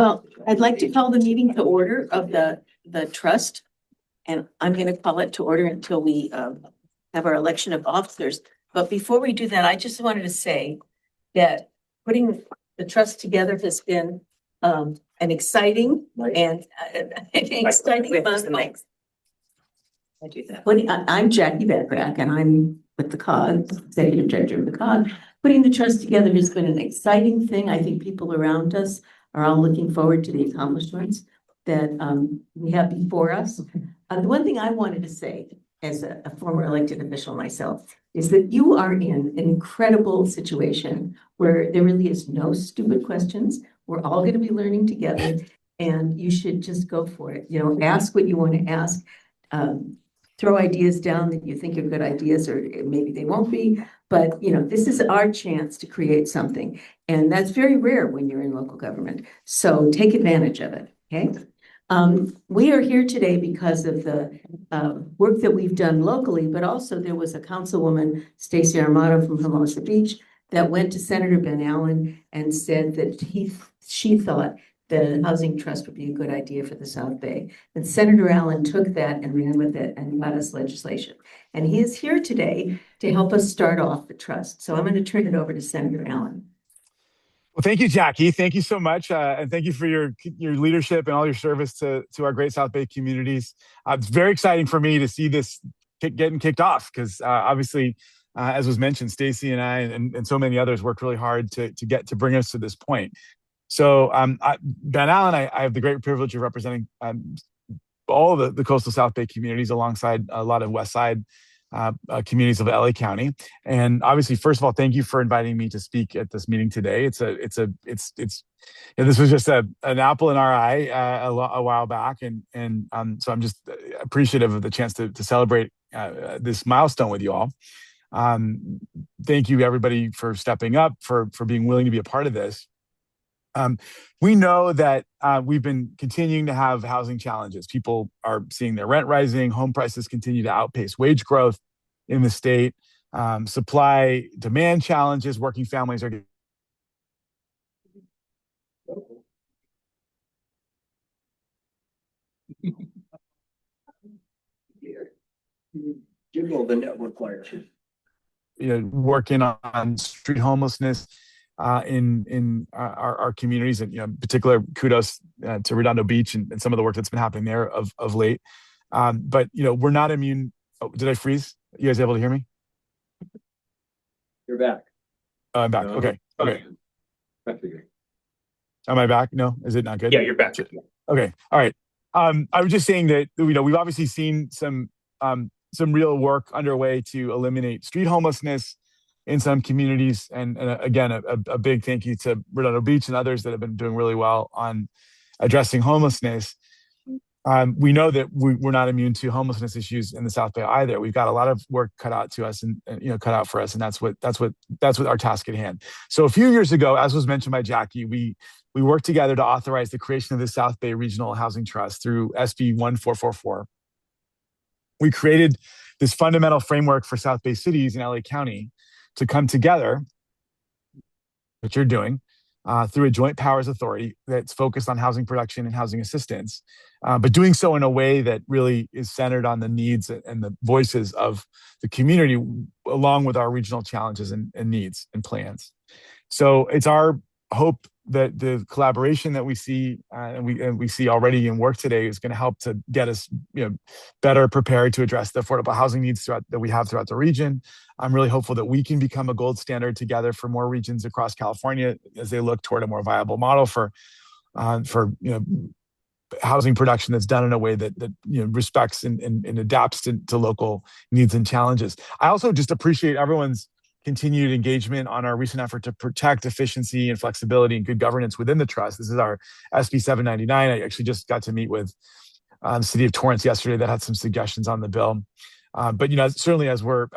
Well, I'd like to call the meeting to order of the trust. And I'm going to call it to order until we have our election of officers. But before we do that, I just wanted to say that putting the trust together has been an exciting and an exciting month. I do that. I'm Jackie Bedbrack, and I'm with the COG, Executive Director of the COG. Putting the trust together has been an exciting thing. I think people around us are all looking forward to the accomplishments that we have before us. The one thing I wanted to say as a former elected official myself is that you are in an incredible situation where there really is no stupid questions. We're all going to be learning together, and you should just go for it. You know, ask what you want to ask. Throw ideas down that you think are good ideas, or maybe they won't be, but you know, this is our chance to create something. And that's very rare when you're in local government. So take advantage of it, okay? We are here today because of the work that we've done locally, but also there was a councilwoman, Stacey Armato from Hermosa Beach, that went to Senator Ben Allen and said that she thought the housing trust would be a good idea for the South Bay. And Senator Allen took that and ran with it and got us legislation. And he is here today to help us start off the trust. So I'm going to turn it over to Senator Allen. Well, thank you, Jackie. Thank you so much. And thank you for your leadership and all your service to our great South Bay communities. It's very exciting for me to see this getting kicked off because obviously, as was mentioned, Stacey and I and so many others worked really hard to bring us to this point. So Ben Allen, I have the great privilege of representing all of the coastal South Bay communities alongside a lot of West Side communities of LA County. And obviously, first of all, thank you for inviting me to speak at this meeting today. This was just an apple in our eye a while back. And so I'm just appreciative of the chance to celebrate this milestone with you all. Thank you everybody for stepping up, for being willing to be a part of this. We know that we've been continuing to have housing challenges. People are seeing their rent rising, home prices continue to outpace wage growth in the state, supply demand challenges, working families are the network wire. Working on street homelessness in our communities, and in particular, kudos to Redondo Beach and some of the work that's been happening there of late. But we're not immune. Oh, did I freeze? You guys able to hear me? You're back. I'm back. No. Okay. Am I back? No, is it not good? Yeah, you're back. Okay. All right. I was just saying that we've obviously seen some real work underway to eliminate street homelessness in some communities. And again, a big thank you to Redondo Beach and others that have been doing really well on addressing homelessness. We know that we're not immune to homelessness issues in the South Bay either. We've got a lot of work cut out to us and cut out for us. And that's what our task at hand. So a few years ago, as was mentioned by Jackie, we worked together to authorize the creation of the South Bay Regional Housing Trust through SB 1444. We created this fundamental framework for South Bay cities in LA County to come together, which you're doing, through a joint powers authority that's focused on housing production and housing assistance, but doing so in a way that really is centered on the needs and the voices of the community, along with our regional challenges and needs and plans. So it's our hope that the collaboration that we see and we see already in work today is going to help to get us better prepared to address the affordable housing needs that we have throughout the region. I'm really hopeful that we can become a gold standard together for more regions across California as they look toward a more viable model for housing production that's done in a way that respects and adapts to local needs and challenges. I also just appreciate everyone's continued engagement on our recent effort to protect efficiency and flexibility and good governance within the trust. This is our SB 799. I actually just got to meet with the city of Torrance yesterday that had some suggestions on the bill. But certainly as we're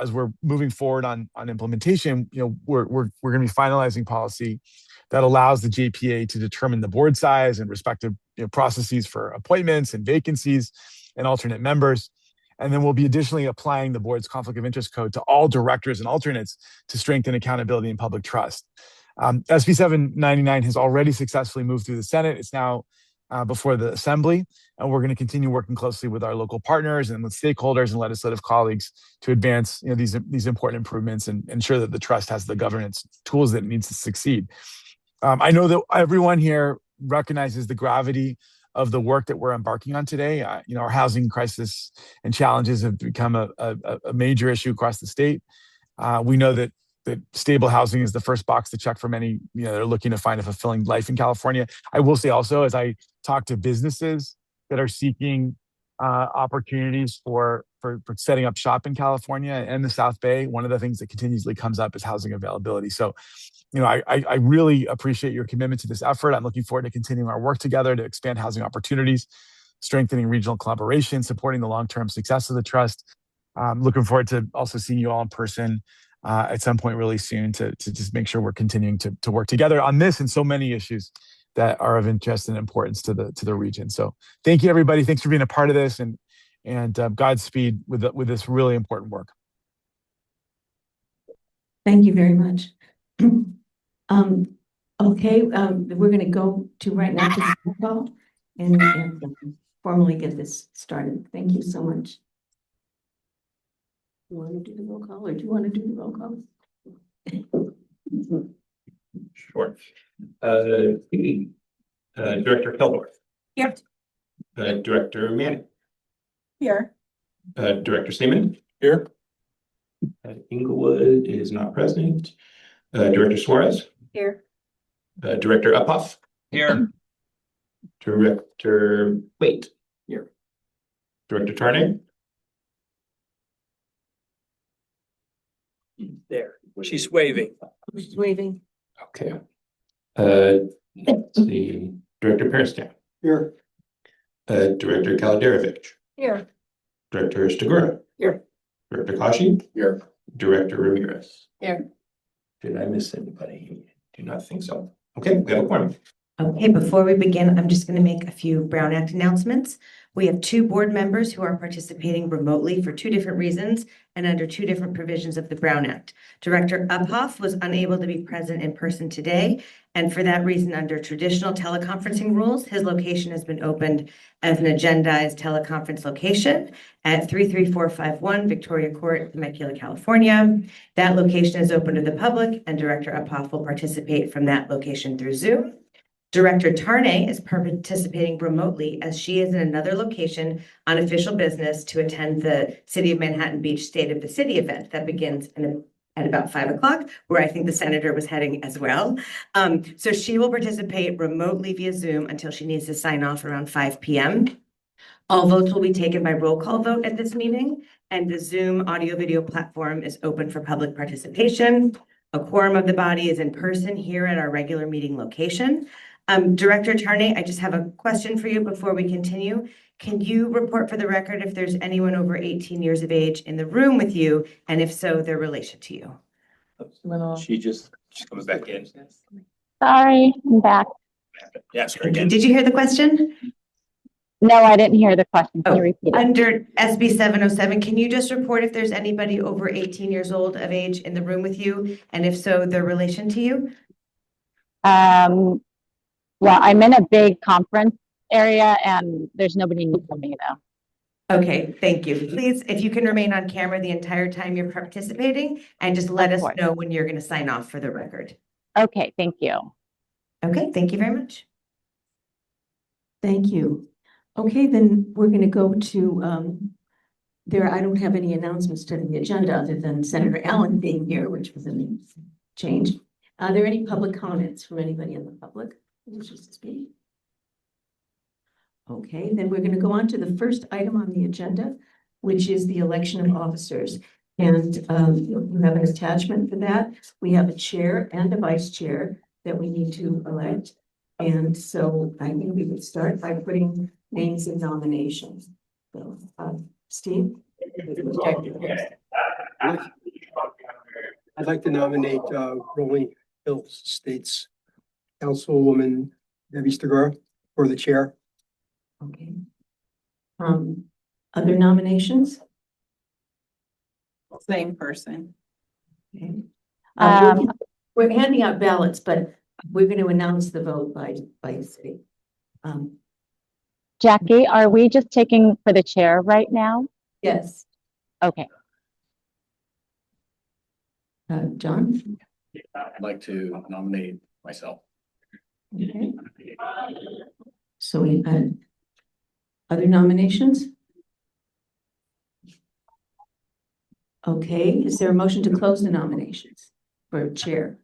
moving forward on implementation, we're going to be finalizing policy that allows the JPA to determine the board size and respective processes for appointments and vacancies and alternate members. And then we'll be additionally applying the board's conflict of interest code to all directors and alternates to strengthen accountability and public trust. SB 799 has already successfully moved through the Senate. It's now before the Assembly, and we're going to continue working closely with our local partners and with stakeholders and legislative colleagues to advance these important improvements and ensure that the trust has the governance tools that it needs to succeed. I know that everyone here recognizes the gravity of the work that we're embarking on today. Our housing crisis and challenges have become a major issue across the state. We know that stable housing is the first box to check for many, that are looking to find a fulfilling life in California. I will say also, as I talk to businesses that are seeking opportunities for setting up shop in California and the South Bay, one of the things that continuously comes up is housing availability. So, I really appreciate your commitment to this effort. I'm looking forward to continuing our work together to expand housing opportunities, strengthening regional collaboration, supporting the long-term success of the trust. Looking forward to also seeing you all in person at some point really soon to just make sure we're continuing to work together on this and so many issues that are of interest and importance to the region. So thank you, everybody. Thanks for being a part of this, and Godspeed with this really important work. Thank you very much. Okay, we're going to go to right now to the roll call and formally get this started. Thank you so much. You want to do the roll call, or do you want to do the roll call? Sure. Director Kilworth. Here. Director Manning. Here. Director Seaman. Here. Inglewood is not present. Director Suarez. Here. Director Uphoff. Here. Director Waite. Here. Director Tarnay. There. She's waving. Who's waving? Okay. Let's see. Director Peristan. Here. Director Kaladerovich. Here. Director Stigura. Here. Director Kashi. Here. Director Ramirez. Here. Did I miss anybody? Do not think so. Okay, we have a quorum. Okay, before we begin, I'm just going to make a few Brown Act announcements. We have 2 board members who are participating remotely for 2 different reasons and under 2 different provisions of the Brown Act. Director Uphoff was unable to be present in person today, and for that reason, under traditional teleconferencing rules, his location has been opened as an agendized teleconference location at 33451 Victoria Court, Temecula, California. That location is open to the public, and Director Uphoff will participate from that location through Zoom. Director Tarnay is participating remotely as she is in another location on official business to attend the City of Manhattan Beach State of the City event that begins at about 5 o'clock, where I think the senator was heading as well. So she will participate remotely via Zoom until she needs to sign off around 5 p.m. All votes will be taken by roll call vote at this meeting, and the Zoom audio video platform is open for public participation. A quorum of the body is in person here at our regular meeting location. Director Tarnay, I just have a question for you before we continue. Can you report for the record if there's anyone over 18 years of age in the room with you, and if so, their relation to you? She's coming back in. Sorry, I'm back. Yes, her again. Did you hear the question? No, I didn't hear the question. Can you repeat it? Under SB 707, can you just report if there's anybody over 18 years old of age in the room with you, and if so, their relation to you? Well, I'm in a big conference area and there's nobody near me though. Okay, thank you. Please, if you can remain on camera the entire time you're participating, and just let Of us course. know when you're going to sign off for the record. Okay, thank you. Okay, thank you very much. Thank you. Okay, then we're going to go to, I don't have any announcements to the agenda other than Senator Allen being here, which was a change. Are there any public comments from anybody in the public who wishes to speak? Okay, then we're going to go on to the first item on the agenda, which is the election of officers. And you have an attachment for that. We have a chair and a vice chair that we need to elect. And so I think we would start by putting names in nominations. So, Steve? I'd like to nominate Rolling Hills Estates Councilwoman Debbie Stigura for the chair. Okay. Other nominations? Same person. Okay. Um, We're handing out ballots, but we're going to announce the vote by city. Jackie, are we just taking for the chair right now? Yes, Okay. John? I'd like to nominate myself. Okay. So we had other nominations? Okay, is there a motion to close the nominations for chair?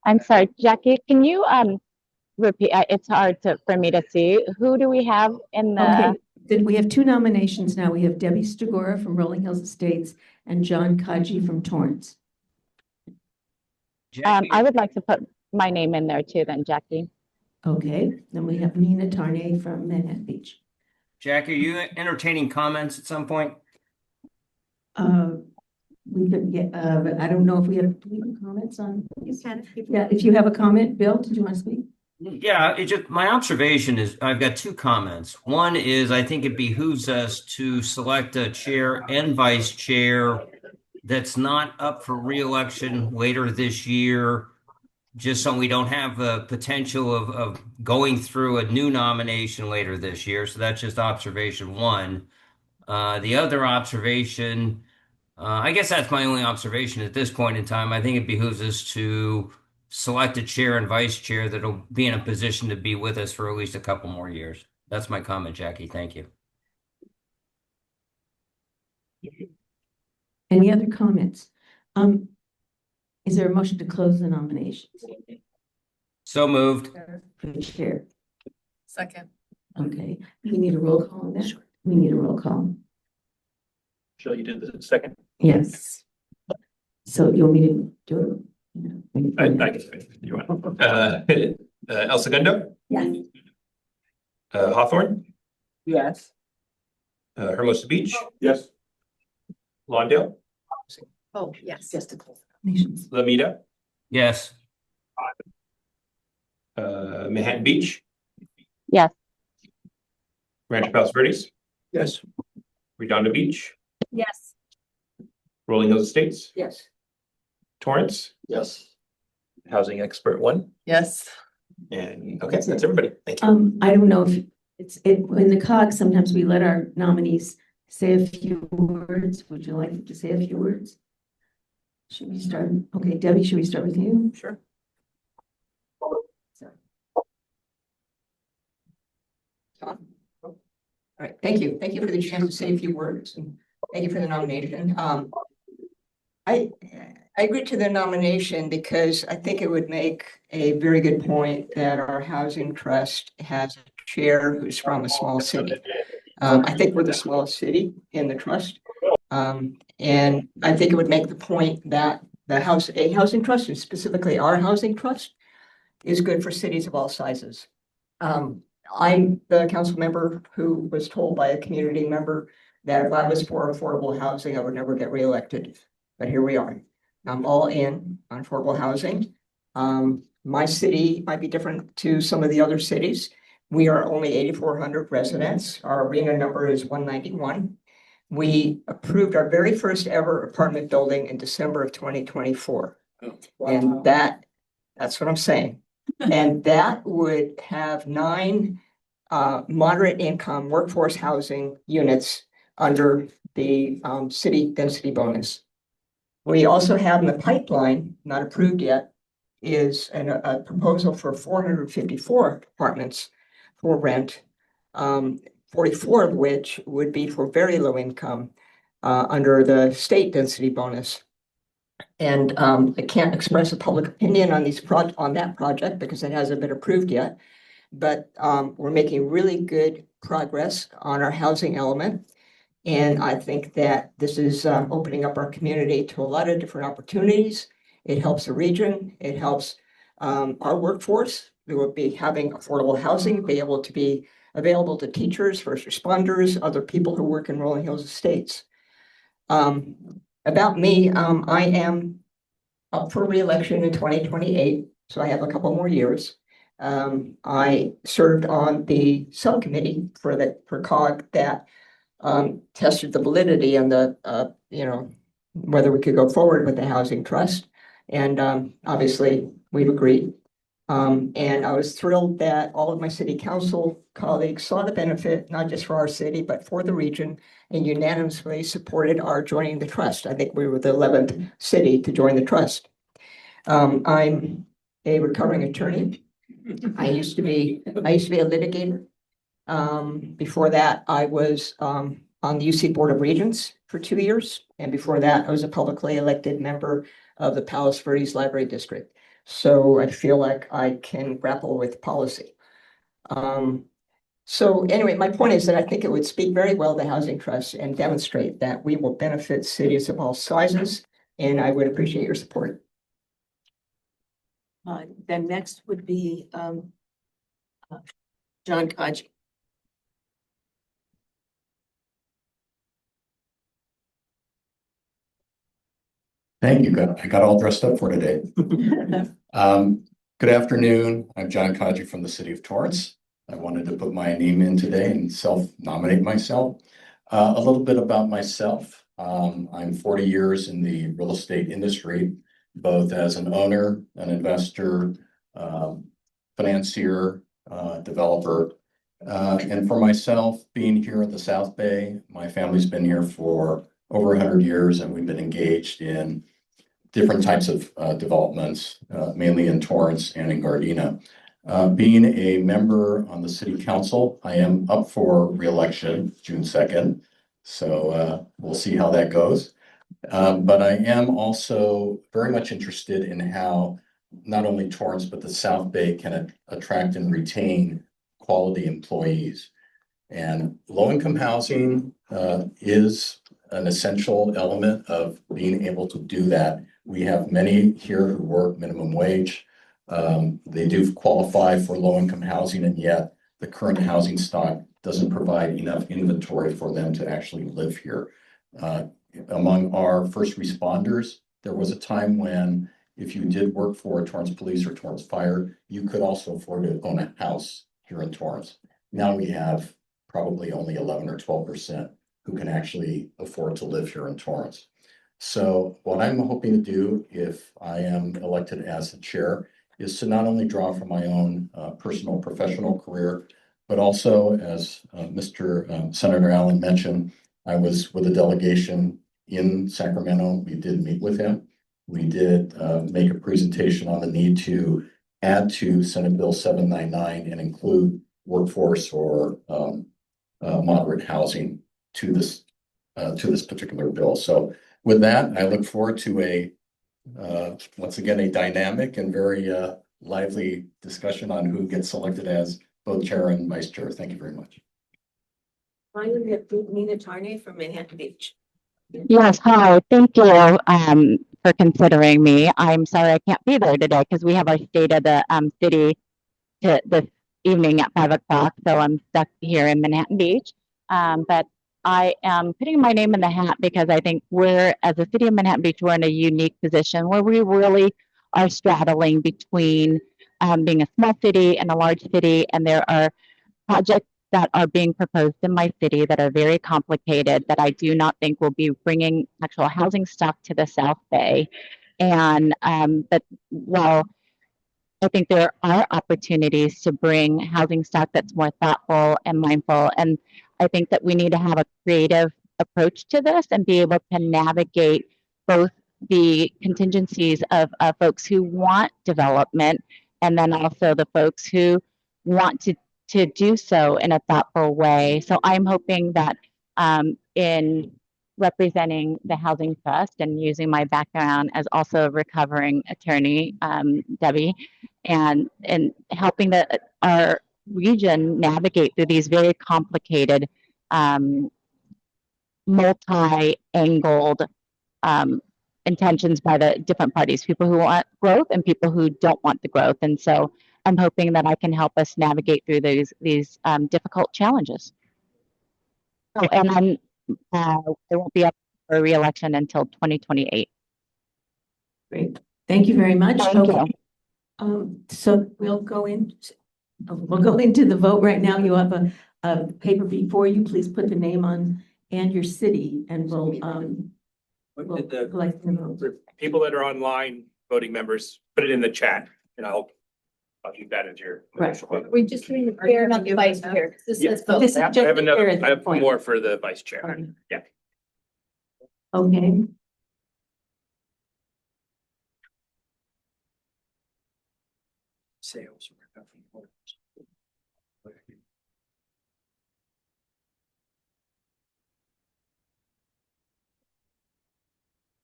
I'm sorry, Jackie, can you repeat? It's hard for me to see. Who do we have in the? Okay, then we have two nominations now. We have Debbie Stagora from Rolling Hills Estates and John Kaji from Torrance. I would like to put my name in there too, then, Jackie. Okay, then we have Nina Tarnay from Manhattan Beach. Jackie, are you entertaining comments at some point? We could get, but I don't know if we have comments on. Yeah, if you have a comment, Bill, did you want to speak? Yeah, it just my observation is I've got two comments. One is I think it behooves us to select a chair and vice chair that's not up for re-election later this year, just so we don't have the potential of going through a new nomination later this year. So that's just observation one. The other observation, I guess that's my only observation at this point in time. I think it behooves us to select a chair and vice chair that'll be in a position to be with us for at least a couple more years. That's my comment, Jackie. Thank you. Any other comments? Is there a motion to close the nominations? So moved. For the chair. Second. Okay, we need a roll call on that. We need a roll call. Shall you do the second? Yes. So you want me to do it? I guess you want. El Segundo, Yes. Hawthorne, Yes. Hermosa Beach, Yes. Lawndale, Oh, yes. Just to close the nominations. Lamita, Yes. Manhattan Beach, Yes. Rancho Palos Verdes, Yes. Redondo Beach, Yes. Rolling Hills Estates, Yes. Torrance, Yes. Housing Expert One, Yes. and okay, so that's everybody. Thank you. I don't know if in the COG, sometimes we let our nominees say a few words. Would you like to say a few words? Should we start? Okay, Debbie, should we start with you? Sure. All right, thank you. Thank you for the chance to say a few words, and thank you for the nomination. I agree to the nomination because I think it would make a very good point that our housing trust has a chair who's from a small city. I think we're the smallest city in the trust. And I think it would make the point that a housing trust, and specifically our housing trust, is good for cities of all sizes. I'm the council member who was told by a community member that if I was for affordable housing, I would never get reelected. But here we are. I'm all in on affordable housing. My city might be different to some of the other cities. We are only 8,400 residents. Our arena number is 191. We approved our very first ever apartment building in December of 2024. And that's what I'm saying. And that would have 9 moderate income workforce housing units under the city density bonus. We also have in the pipeline, not approved yet, is a proposal for 454 apartments for rent, 44 of which would be for very low income under the state density bonus. And I can't express a public opinion on that project because it hasn't been approved yet. But we're making really good progress on our housing element. And I think that this is opening up our community to a lot of different opportunities. It helps the region. It helps our workforce who will be having affordable housing, be able to be available to teachers, first responders, other people who work in Rolling Hills Estates. About me, I am up for re-election in 2028, so I have a couple more years. I served on the subcommittee for COG that tested the validity and whether we could go forward with the housing trust. And obviously, we've agreed. And I was thrilled that all of my city council colleagues saw the benefit, not just for our city, but for the region, and unanimously supported our joining the trust. I think we were the 11th city to join the trust. I'm a recovering attorney. I used to be a litigator. Before that, I was on the UC Board of Regents for 2 years. And before that, I was a publicly elected member of the Palos Verdes Library District. So I feel like I can grapple with policy. So anyway, my point is that I think it would speak very well to housing trusts and demonstrate that we will benefit cities of all sizes. And I would appreciate your support. Then next would be John Kaji. Thank you. I got all dressed up for today. Good afternoon. I'm John Kaji from the city of Torrance. I wanted to put my name in today and self-nominate myself. A little bit about myself. I'm 40 years in the real estate industry, both as an owner, an investor, financier, developer. And for myself, being here at the South Bay, my family's been here for over 100 years, and we've been engaged in different types of developments, mainly in Torrance and in Gardena. Being a member on the city council, I am up for re-election June 2nd. So we'll see how that goes. But I am also very much interested in how not only Torrance, but the South Bay can attract and retain quality employees. And low-income housing is an essential element of being able to do that. We have many here who work minimum wage. They do qualify for low-income housing, and yet the current housing stock doesn't provide enough inventory for them to actually live here. Among our first responders, there was a time when if you did work for Torrance Police or Torrance Fire, you could also afford to own a house here in Torrance. Now we have probably only 11 or 12% who can actually afford to live here in Torrance. So what I'm hoping to do, if I am elected as the chair, is to not only draw from my own personal professional career, but also, as Mr. Senator Allen mentioned, I was with a delegation in Sacramento. We did meet with him. We did make a presentation on the need to add to Senate Bill 799 and include workforce or moderate housing to this particular bill. So with that, I look forward to once again, a dynamic and very lively discussion on who gets selected as both chair and vice chair. Thank you very much. Finally, we have Nina Tarnay from Manhattan Beach. Yes, hi. Thank you for considering me. I'm sorry I can't be there today because we have our state of the city this evening at 5 o'clock. So I'm stuck here in Manhattan Beach. But I am putting my name in the hat because I think we're, as a city of Manhattan Beach, we're in a unique position where we really are straddling between being a small city and a large city. And there are projects that are being proposed in my city that are very complicated that I do not think will be bringing actual housing stock to the South Bay. And but while I think there are opportunities to bring housing stock that's more thoughtful and mindful, and I think that we need to have a creative approach to this and be able to navigate both the contingencies of folks who want development and then also the folks who want to do so in a thoughtful way. So I'm hoping that in representing the Housing Trust and using my background as also a recovering attorney, Debbie, and helping our region navigate through these very complicated, multi-angled intentions by the different parties, people who want growth and people who don't want the growth. And so I'm hoping that I can help us navigate through these difficult challenges. Oh, and I won't be up for re-election until 2028. Great. Thank you very much. Thank Okay. you. So we'll go into the vote right now. You have a paper before you. Please put the name on and your city, and we'll collect the vote. For people that are online, voting members, put it in the chat and I'll use that as your. Right. We just doing the chair, not the vice chair. This Yeah. says vote. This is I just have the another, chair at I this have point. more for the vice chair. Okay. Yeah. Okay. Sales.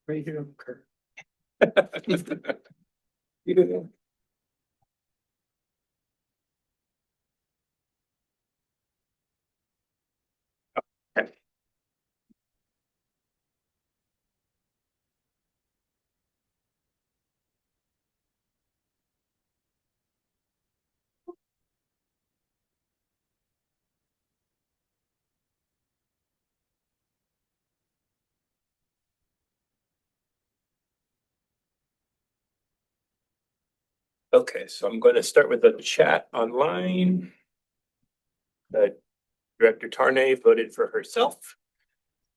Right here, Kurt. Yeah. Okay. Okay, so I'm going to start with the chat online. Director Tarnay voted for herself.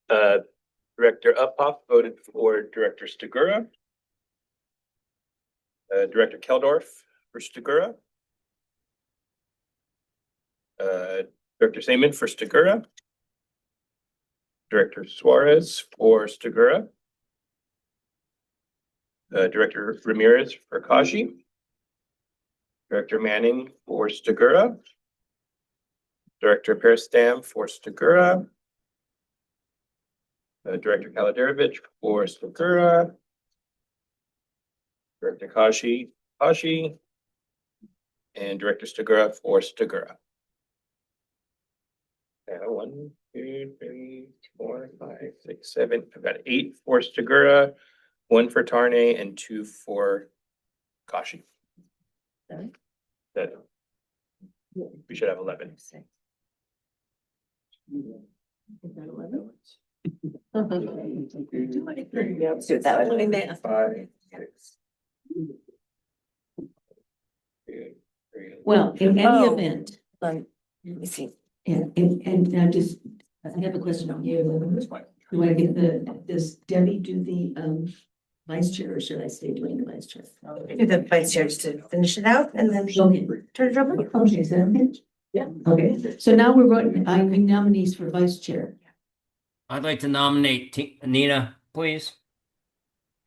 Director Uphoff voted for Director Stigura. Director Keldorf for Stigura. Director Seaman for Stigura. Director Suarez for Stigura. Director Ramirez for Kaji. Director Manning for Stigura. Director Peristam for Stigura. Director Kaladerovich for Stigura. Director Kashi, and Director Stigura for Stigura. 1, 2, 3, 4, 5, 6, 7. I've got 8 for Stigura, 1 for Tarnay, and 2 for Kashi. That we should have 11. Well, in any Oh. event, Let me see. and now just, I have a question on you. Do I get does Debbie do the vice chair, or should I stay doing the vice chair? Do the vice chair just to finish it out and then Okay. turn it over. Okay, is that okay? Yeah. Okay, so now we're voting, I need nominees for vice chair. I'd like to nominate Nina, please.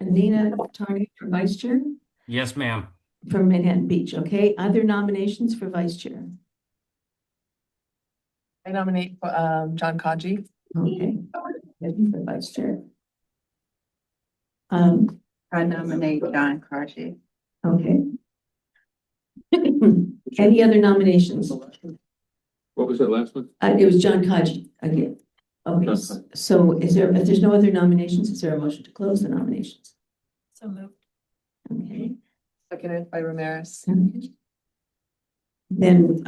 Nina Tarnay for vice chair Yes, ma'am. from Manhattan Beach, okay? Other nominations for vice chair? I nominate John Kaji. Okay. Debbie for vice chair. I nominate John Kaji. Okay. Any other nominations? What was that last one? It was John Kaji again. Okay, so is there, if there's no other nominations, is there a motion to close the nominations? So moved. Okay. Seconded by Ramirez. Then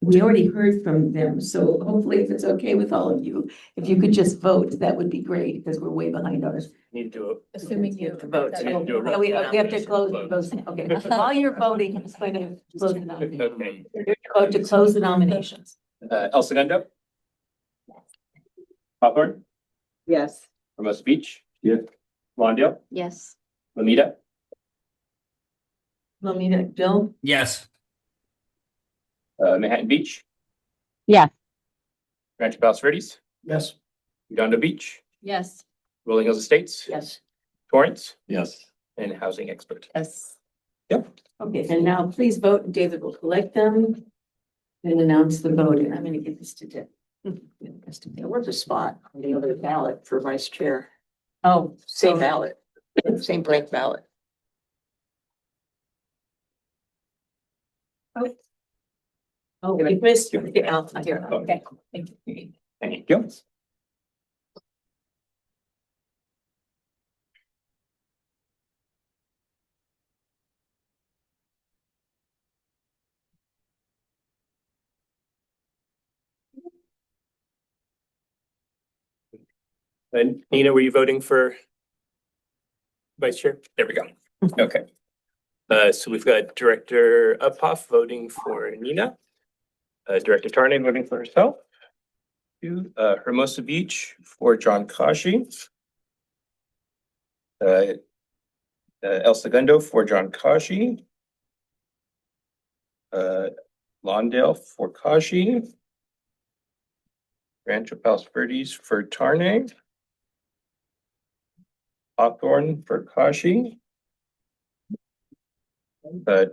we already heard from them, so hopefully if it's okay with all of you, if you could just vote, that would be great, because we're way behind ours. Need to do it. Assuming you vote. Yeah, we have to close, okay, while you're voting, I'm just going to close the nominations. Okay. Vote to close the nominations. El Segundo. Hawthorne, Yes. Hermosa Beach. Yeah. Lawndale, Yes. Lamita, Lomita, Bill? Yes. Manhattan Beach, Yes. Rancho Palos Verdes, Yes. Redondo Beach, Yes. Rolling Hills Estates, Yes. Torrance, Yes. and Housing Expert. Yes. Yep. Okay, and now please vote, and David will collect them and announce the vote, and I'm gonna give this to Deb. There was a spot on the other ballot for vice chair. Oh, Same ballot, same blank ballot. oh, you missed, okay, I'll take care of it. Okay. Thank you. Thank you. And Nina, were you voting for vice chair? There we go. Okay. So we've got Director Uphoff voting for Nina. Director Tarnay voting for herself. Hermosa Beach for John Kashi. El Segundo for John Kashi. Lawndale for Kashi. Rancho Palos Verdes for Tarnay. Hawthorne for Kashi.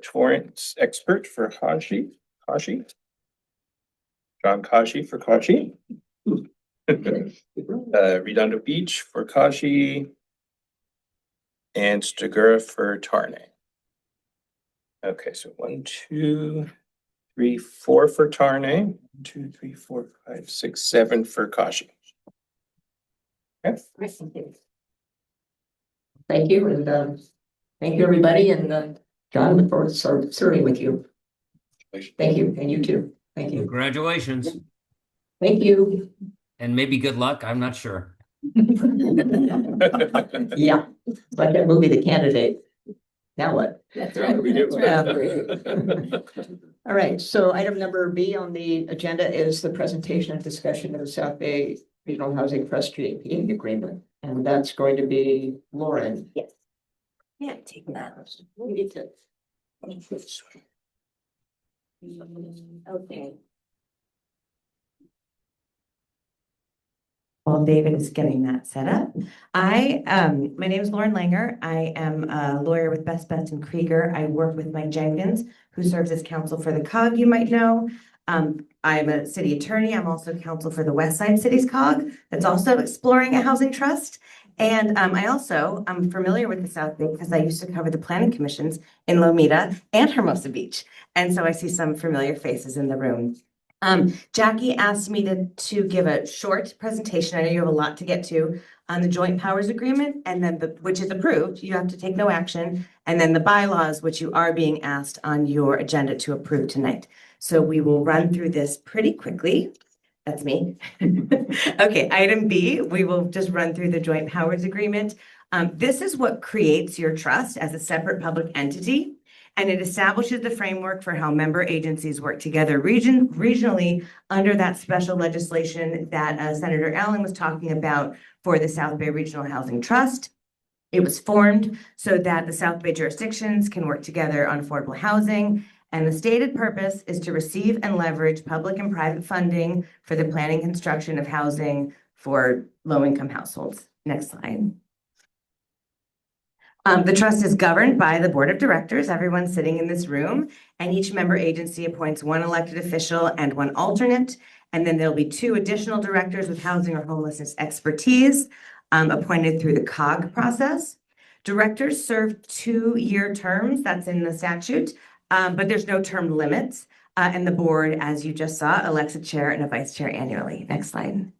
Torrance Expert for Kashi. John Kashi for Kashi. Redondo Beach for Kashi. And Stigura for Tarnay. Okay, so 1, 2, 3, 4 for Tarnay. 1, 2, 3, 4, 5, 6, 7 for Kashi. Okay. Thank you, and thank you, everybody, and John, look forward to serving with you. Thank you, and you too. Thank you. Congratulations. Thank you. And maybe good luck. I'm not sure. Yeah, it's like that movie, The Candidate. Now what? That's right. We do. All right, so item number B on the agenda is the presentation and discussion of the South Bay Regional Housing Trust JPA agreement, and that's going to be Lauren. Yes. Yeah, take that. We need to. Okay. While David is getting that set up. My name is Lauren Langer. I am a lawyer with Best Benson Krieger. I work with Mike Jenkins, who serves as counsel for the COG, you might know. I'm a city attorney. I'm also counsel for the West Side Cities COG that's also exploring a housing trust. And I'm familiar with the South Bay because I used to cover the planning commissions in Lomita and Hermosa Beach. And so I see some familiar faces in the room. Jackie asked me to give a short presentation. I know you have a lot to get to on the joint powers agreement, and then which is approved. You have to take no action, and then the bylaws, which you are being asked on your agenda to approve tonight. So we will run through this pretty quickly. That's me. Okay, item B, we will just run through the joint powers agreement. This is what creates your trust as a separate public entity. And it establishes the framework for how member agencies work together regionally under that special legislation that Senator Allen was talking about for the South Bay Regional Housing Trust. It was formed so that the South Bay jurisdictions can work together on affordable housing. And the stated purpose is to receive and leverage public and private funding for the planning and construction of housing for low-income households. Next slide. The trust is governed by the board of directors, everyone sitting in this room, and each member agency appoints one elected official and one alternate. And then there'll be 2 additional directors with housing or homelessness expertise appointed through the COG process. Directors serve 2-year terms, that's in the statute, but there's no term limits. And the board, as you just saw, elects a chair and a vice chair annually. Next slide.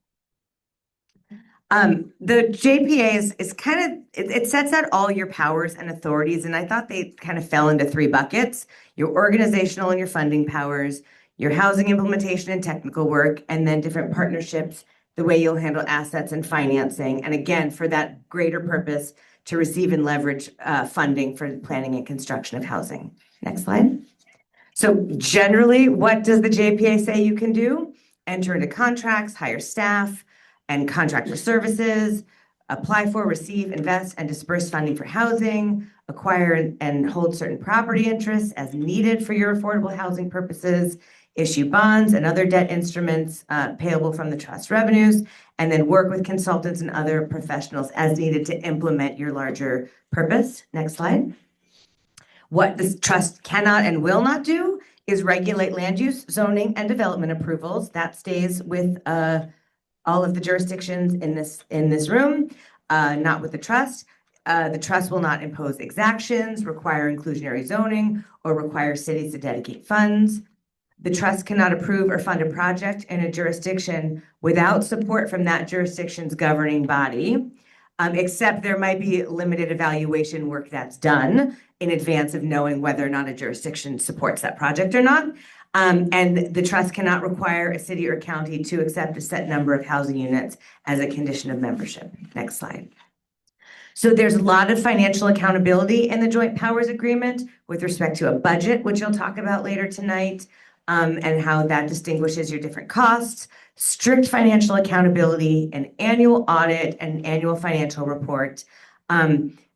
The JPA is kind of, it sets out all your powers and authorities, and I thought they kind of fell into 3 buckets: your organizational and your funding powers, your housing implementation and technical work, and then different partnerships, the way you'll handle assets and financing. And again, for that greater purpose, to receive and leverage funding for planning and construction of housing. Next slide. So generally, what does the JPA say you can do? Enter into contracts, hire staff, and contract for services, apply for, receive, invest, and disperse funding for housing, acquire and hold certain property interests as needed for your affordable housing purposes, issue bonds and other debt instruments payable from the trust revenues, and then work with consultants and other professionals as needed to implement your larger purpose. Next slide. What this trust cannot and will not do is regulate land use, zoning, and development approvals. That stays with all of the jurisdictions in this room, not with the trust. The trust will not impose exactions, require inclusionary zoning, or require cities to dedicate funds. The trust cannot approve or fund a project in a jurisdiction without support from that jurisdiction's governing body, except there might be limited evaluation work that's done in advance of knowing whether or not a jurisdiction supports that project or not. And the trust cannot require a city or county to accept a set number of housing units as a condition of membership. Next slide. So there's a lot of financial accountability in the joint powers agreement with respect to a budget, which you'll talk about later tonight, and how that distinguishes your different costs, strict financial accountability, an annual audit, and annual financial report.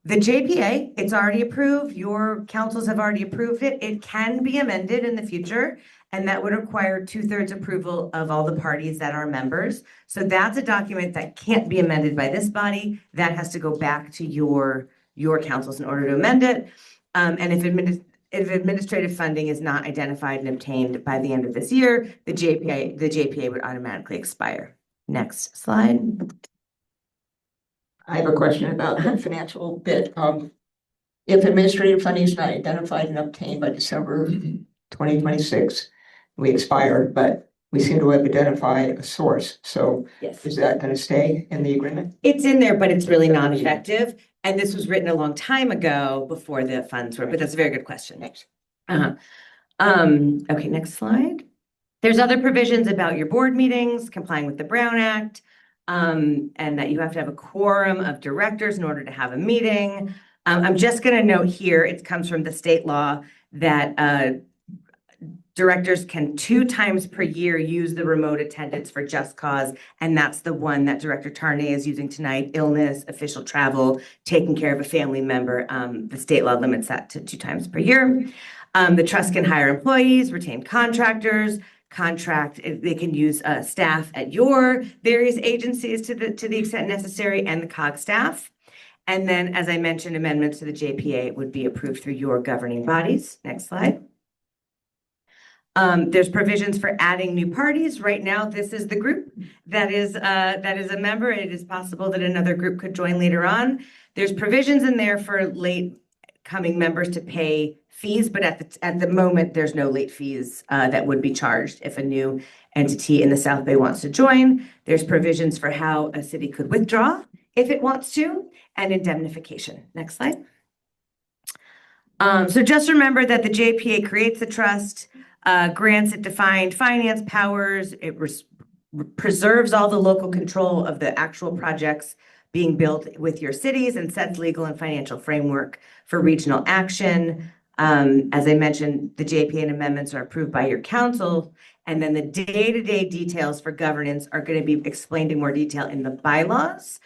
The JPA, it's already approved. Your councils have already approved it. It can be amended in the future, and that would require 2/3 approval of all the parties that are members. So that's a document that can't be amended by this body. That has to go back to your councils in order to amend it. And if administrative funding is not identified and obtained by the end of this year, the JPA would automatically expire. Next slide. I have a question about the financial bit. If administrative funding is not identified and obtained by December 2026, we expire, but we seem to have identified a source. So Yes. is that going to stay in the agreement? It's in there, but it's really not effective. And this was written a long time ago before the funds were, but that's a very good question. Thanks. Okay, next slide. There's other provisions about your board meetings, complying with the Brown Act, and that you have to have a quorum of directors in order to have a meeting. I'm just gonna note here, it comes from the state law that directors can 2 times per year use the remote attendance for just cause, and that's the one that Director Tarnay is using tonight: illness, official travel, taking care of a family member. The state law limits that to 2 times per year. The trust can hire employees, retain contractors, they can use staff at your various agencies to the extent necessary, and the COG staff. And then, as I mentioned, amendments to the JPA would be approved through your governing bodies. Next slide. There's provisions for adding new parties. Right now, this is the group that is a member. It is possible that another group could join later on. There's provisions in there for late coming members to pay fees, but at the moment, there's no late fees that would be charged if a new entity in the South Bay wants to join. There's provisions for how a city could withdraw if it wants to, and indemnification. Next slide. So just remember that the JPA creates the trust, grants it defined finance powers, it preserves all the local control of the actual projects being built with your cities, and sets legal and financial framework for regional action. As I mentioned, the JPA and amendments are approved by your council, and then the day-to-day details for governance are going to be explained in more detail in the bylaws,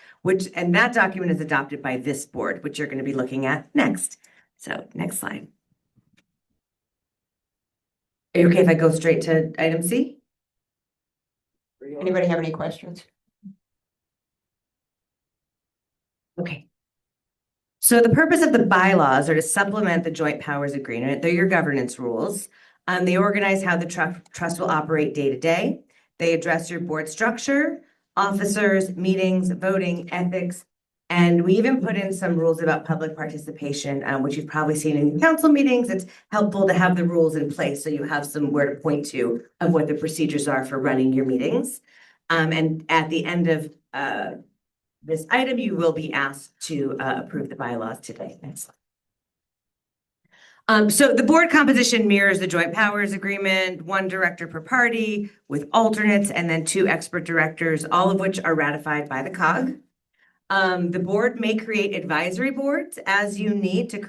and that document is adopted by this board, which you're going to be looking at next. So next slide. Are you okay if I go straight to item C? Anybody have any questions? Okay. So the purpose of the bylaws are to supplement the joint powers agreement. They're your governance rules. They organize how the trust will operate day to day. They address your board structure, officers, meetings, voting, ethics, and we even put in some rules about public participation, which you've probably seen in council meetings. It's helpful to have the rules in place so you have somewhere to point to of what the procedures are for running your meetings. And at the end of this item, you will be asked to approve the bylaws today. Next slide. So the board composition mirrors the joint powers agreement, 1 director per party with alternates, and then 2 expert directors, all of which are ratified by the COG. The board may create advisory boards as you need to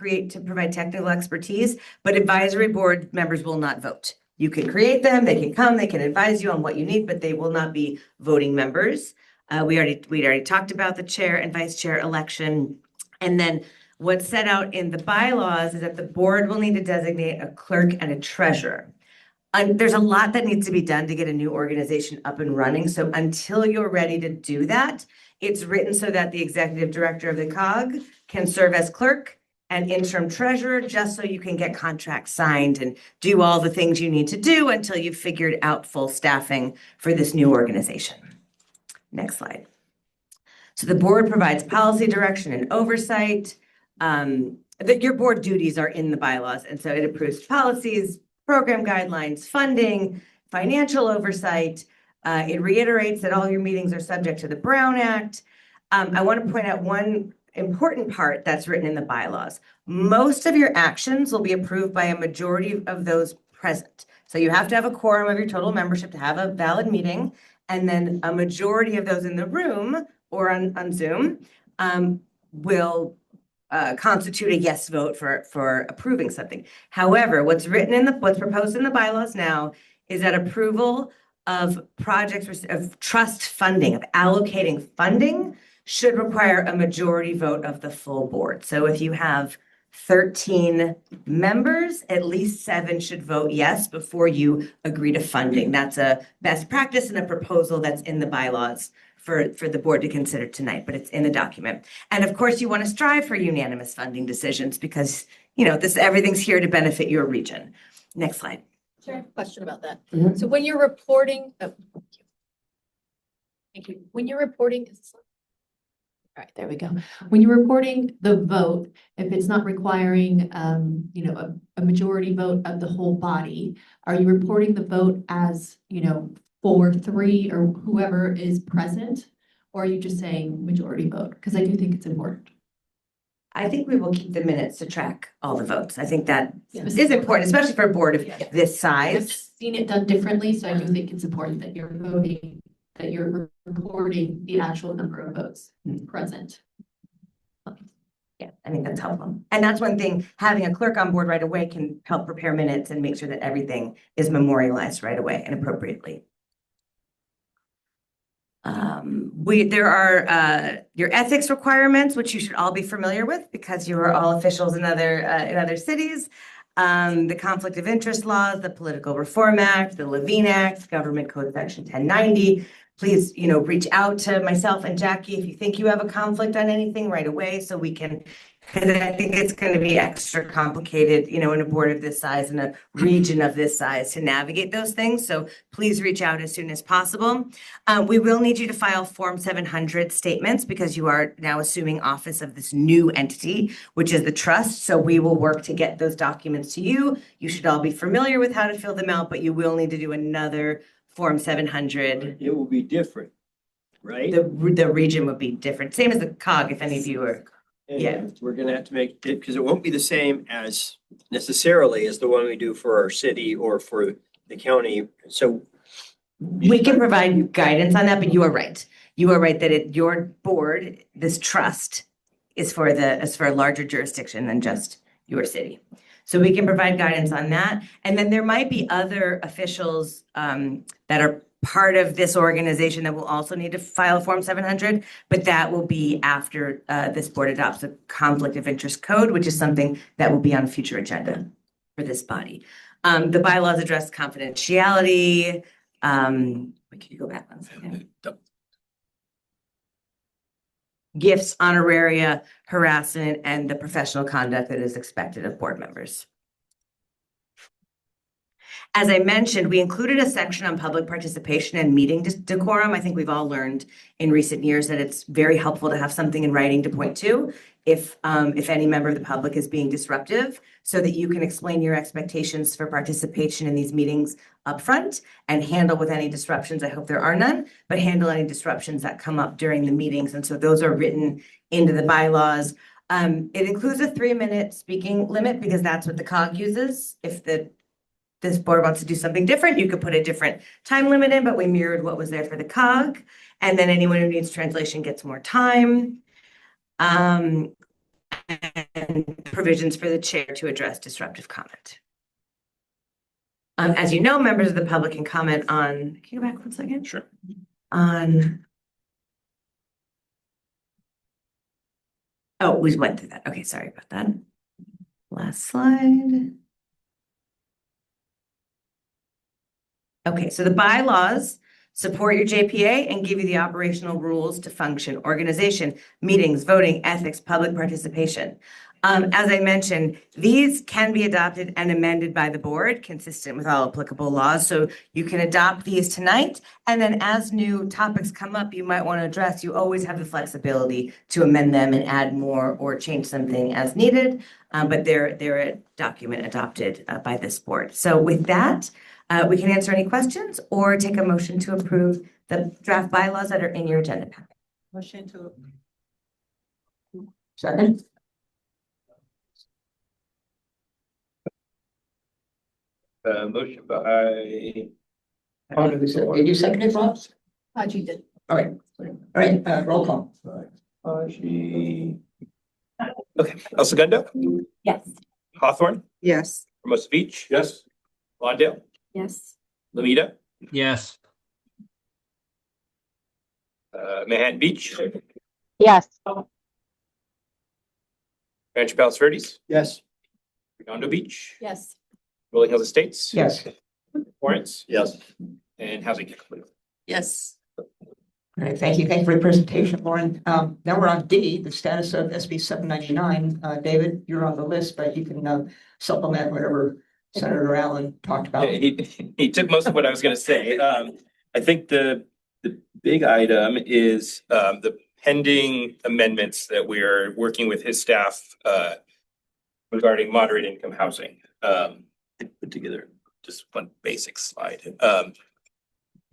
provide technical expertise, but advisory board members will not vote. You can create them, they can come, they can advise you on what you need, but they will not be voting members. We already talked about the chair and vice chair election. And then what's set out in the bylaws is that the board will need to designate a clerk and a treasurer. There's a lot that needs to be done to get a new organization up and running. So until you're ready to do that, it's written so that the executive director of the COG can serve as clerk and interim treasurer, just so you can get contracts signed and do all the things you need to do until you've figured out full staffing for this new organization. Next slide. So the board provides policy direction and oversight. Your board duties are in the bylaws, and so it approves policies, program guidelines, funding, financial oversight. It reiterates that all your meetings are subject to the Brown Act. I want to point out one important part that's written in the bylaws. Most of your actions will be approved by a majority of those present. So you have to have a quorum of your total membership to have a valid meeting. And then a majority of those in the room or on Zoom will constitute a yes vote for approving something. However, what's proposed in the bylaws now is that approval of projects of trust funding, of allocating funding should require a majority vote of the full board. So if you have 13 members, at least 7 should vote yes before you agree to funding. That's a best practice and a proposal that's in the bylaws for the board to consider tonight, but it's in the document. And of course, you want to strive for unanimous funding decisions because, you know, everything's here to benefit your region. Next slide. Sure, I have a question about that. Mhm. So when you're reporting, oh, thank you. When you're reporting, all right, there we go. When you're reporting the vote, if it's not requiring, you know, a majority vote of the whole body, are you reporting the vote as, you know, 4-3 or whoever is present? Or are you just saying majority vote? Because I do think it's important. I think we will keep the minutes to track all the votes. I think that Yeah. is important, especially for a board of Yeah. this I've size. seen it done differently, so I do think it's important that you're voting, that you're reporting the actual number of votes present. Yeah, I think that's helpful. And that's one thing, having a clerk on board right away can help prepare minutes and make sure that everything is memorialized right away and appropriately. There are your ethics requirements, which you should all be familiar with because you are all officials in other cities. The conflict of interest laws, the Political Reform Act, the Levine Act, Government Code Section 1090. Please, you know, reach out to myself and Jackie if you think you have a conflict on anything right away so we can, because I think it's going to be extra complicated, you know, in a board of this size and a region of this size to navigate those things. So please reach out as soon as possible. We will need you to file Form 700 statements because you are now assuming office of this new entity, which is the trust. So we will work to get those documents to you. You should all be familiar with how to fill them out, but you will need to do another Form 700. It will be different, right? The region would be different, same as the COG, if any of you are. Yeah. And we're gonna have to make it, because it won't be the same as necessarily as the one we do for our city or for the county. So We can provide you guidance on that, but you are right. You are right that your board, this trust, is for a larger jurisdiction than just your city. So we can provide guidance on that. And then there might be other officials that are part of this organization that will also need to file Form 700, but that will be after this board adopts a conflict of interest code, which is something that will be on a future agenda for this body. The bylaws address confidentiality. Can you go back one second? Gifts, honoraria, harassment, and the professional conduct that is expected of board members. As I mentioned, we included a section on public participation and meeting decorum. I think we've all learned in recent years that it's very helpful to have something in writing to point to if any member of the public is being disruptive, so that you can explain your expectations for participation in these meetings upfront and handle with any disruptions. I hope there are none, but handle any disruptions that come up during the meetings. And so those are written into the bylaws. It includes a 3-minute speaking limit because that's what the COG uses. If this board wants to do something different, you could put a different time limit in, but we mirrored what was there for the COG. And then anyone who needs translation gets more time. And provisions for the chair to address disruptive comment. As you know, members of the public can comment on, can you go back one second? Sure. Oh, we went through that. Okay, sorry about that. Last slide. Okay, so the bylaws support your JPA and give you the operational rules to function, organization, meetings, voting, ethics, public participation. As I mentioned, these can be adopted and amended by the board consistent with all applicable laws. So you can adopt these tonight. And then as new topics come up, you might want to address, you always have the flexibility to amend them and add more or change something as needed. But they're a document adopted by this board. So with that, we can answer any questions or take a motion to approve the draft bylaws that are in your agenda packet. Motion to. Second? motion by. Did you second it, Rob? Haji did. All right, roll call. Okay, El Segundo, Yes. Hawthorne, Yes. Hermosa Beach. Yes. Lawndale, Yes. Lamita, Yes. Manhattan Beach, Yes. Rancho Palos Verdes, Yes. Redondo Beach, Yes. Rolling Hills Estates. Yes. Lawrence Yes. and Housing. Yes. All right, thank you. Thank you for the presentation, Lauren. Now we're on D, the status of SB 799. David, you're on the list, but you can supplement whatever Senator Allen talked about. He took most of what I was going to say. I think the big item is the pending amendments that we are working with his staff regarding moderate income housing. I put together just one basic slide.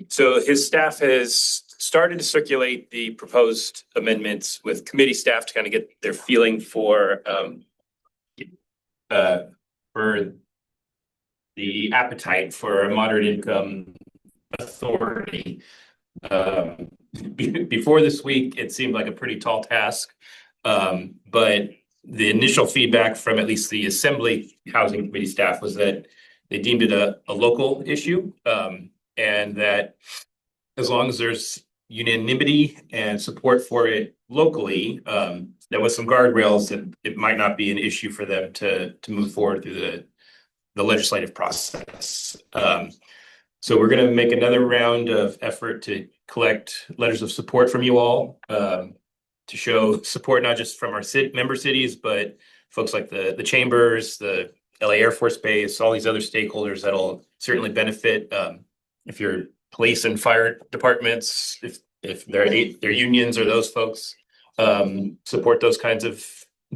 So his staff has started to circulate the proposed amendments with committee staff to kind of get their feeling for the appetite for a moderate income authority. Before this week, it seemed like a pretty tall task, but the initial feedback from at least the Assembly Housing Committee staff was that they deemed it a local issue, and that as long as there's unanimity and support for it locally, there was some guardrails that it might not be an issue for them to move forward through the legislative process. So we're going to make another round of effort to collect letters of support from you all, to show support not just from our member cities, but folks like the chambers, the LA Air Force Base, all these other stakeholders that'll certainly benefit. If you're police and fire departments, if their unions or those folks support those kinds of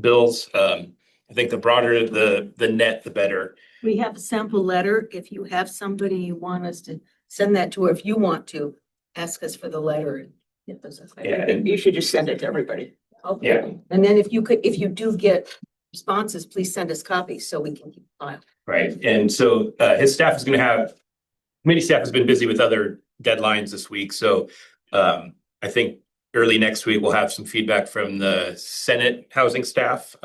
bills. I think the broader the net, the better. We have a sample letter. If you have somebody you want us to send that to, or if you want to ask us for the letter. and get those up there. Yeah, You should just send it to everybody. Okay. Yeah. And then if you do get responses, please send us copies so we can keep a file. Right. And so his staff is going to have, committee staff has been busy with other deadlines this week. So I think early next week, we'll have some feedback from the Senate housing staff,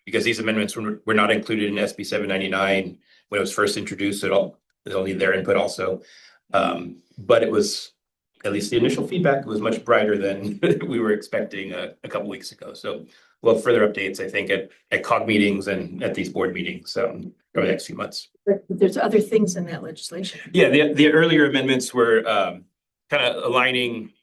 because these amendments were not included in SB 799 when it was first introduced. They'll need their input also. But it was, at least the initial feedback was much brighter than we were expecting a couple weeks ago. So we'll have further updates, I think, at COG meetings and at these board meetings over the next few months. But there's other things in that legislation. Yeah, the earlier amendments were kind of aligning.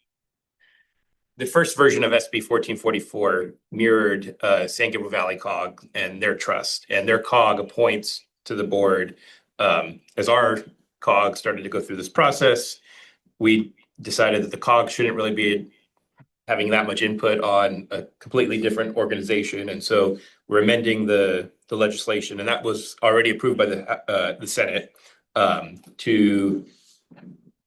The first version of SB 1444 mirrored San Gabriel Valley COG and their trust, and their COG appoints to the board. As our COG started to go through this process, we decided that the COG shouldn't really be having that much input on a completely different organization. And so we're amending the legislation, and that was already approved by the Senate, to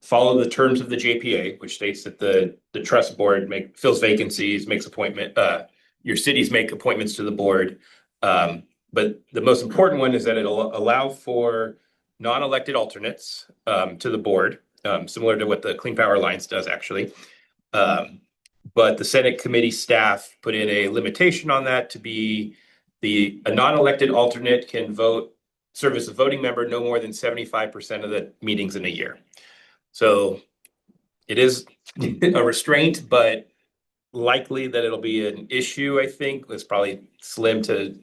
follow the terms of the JPA, which states that the trust board fills vacancies, makes your cities make appointments to the board. But the most important one is that it'll allow for non-elected alternates to the board, similar to what the Clean Power Alliance does, actually. But the Senate committee staff put in a limitation on that to be a non-elected alternate can serve as a voting member no more than 75% of the meetings in a year. So it is a restraint, but likely that it'll be an issue, I think. It's probably slim to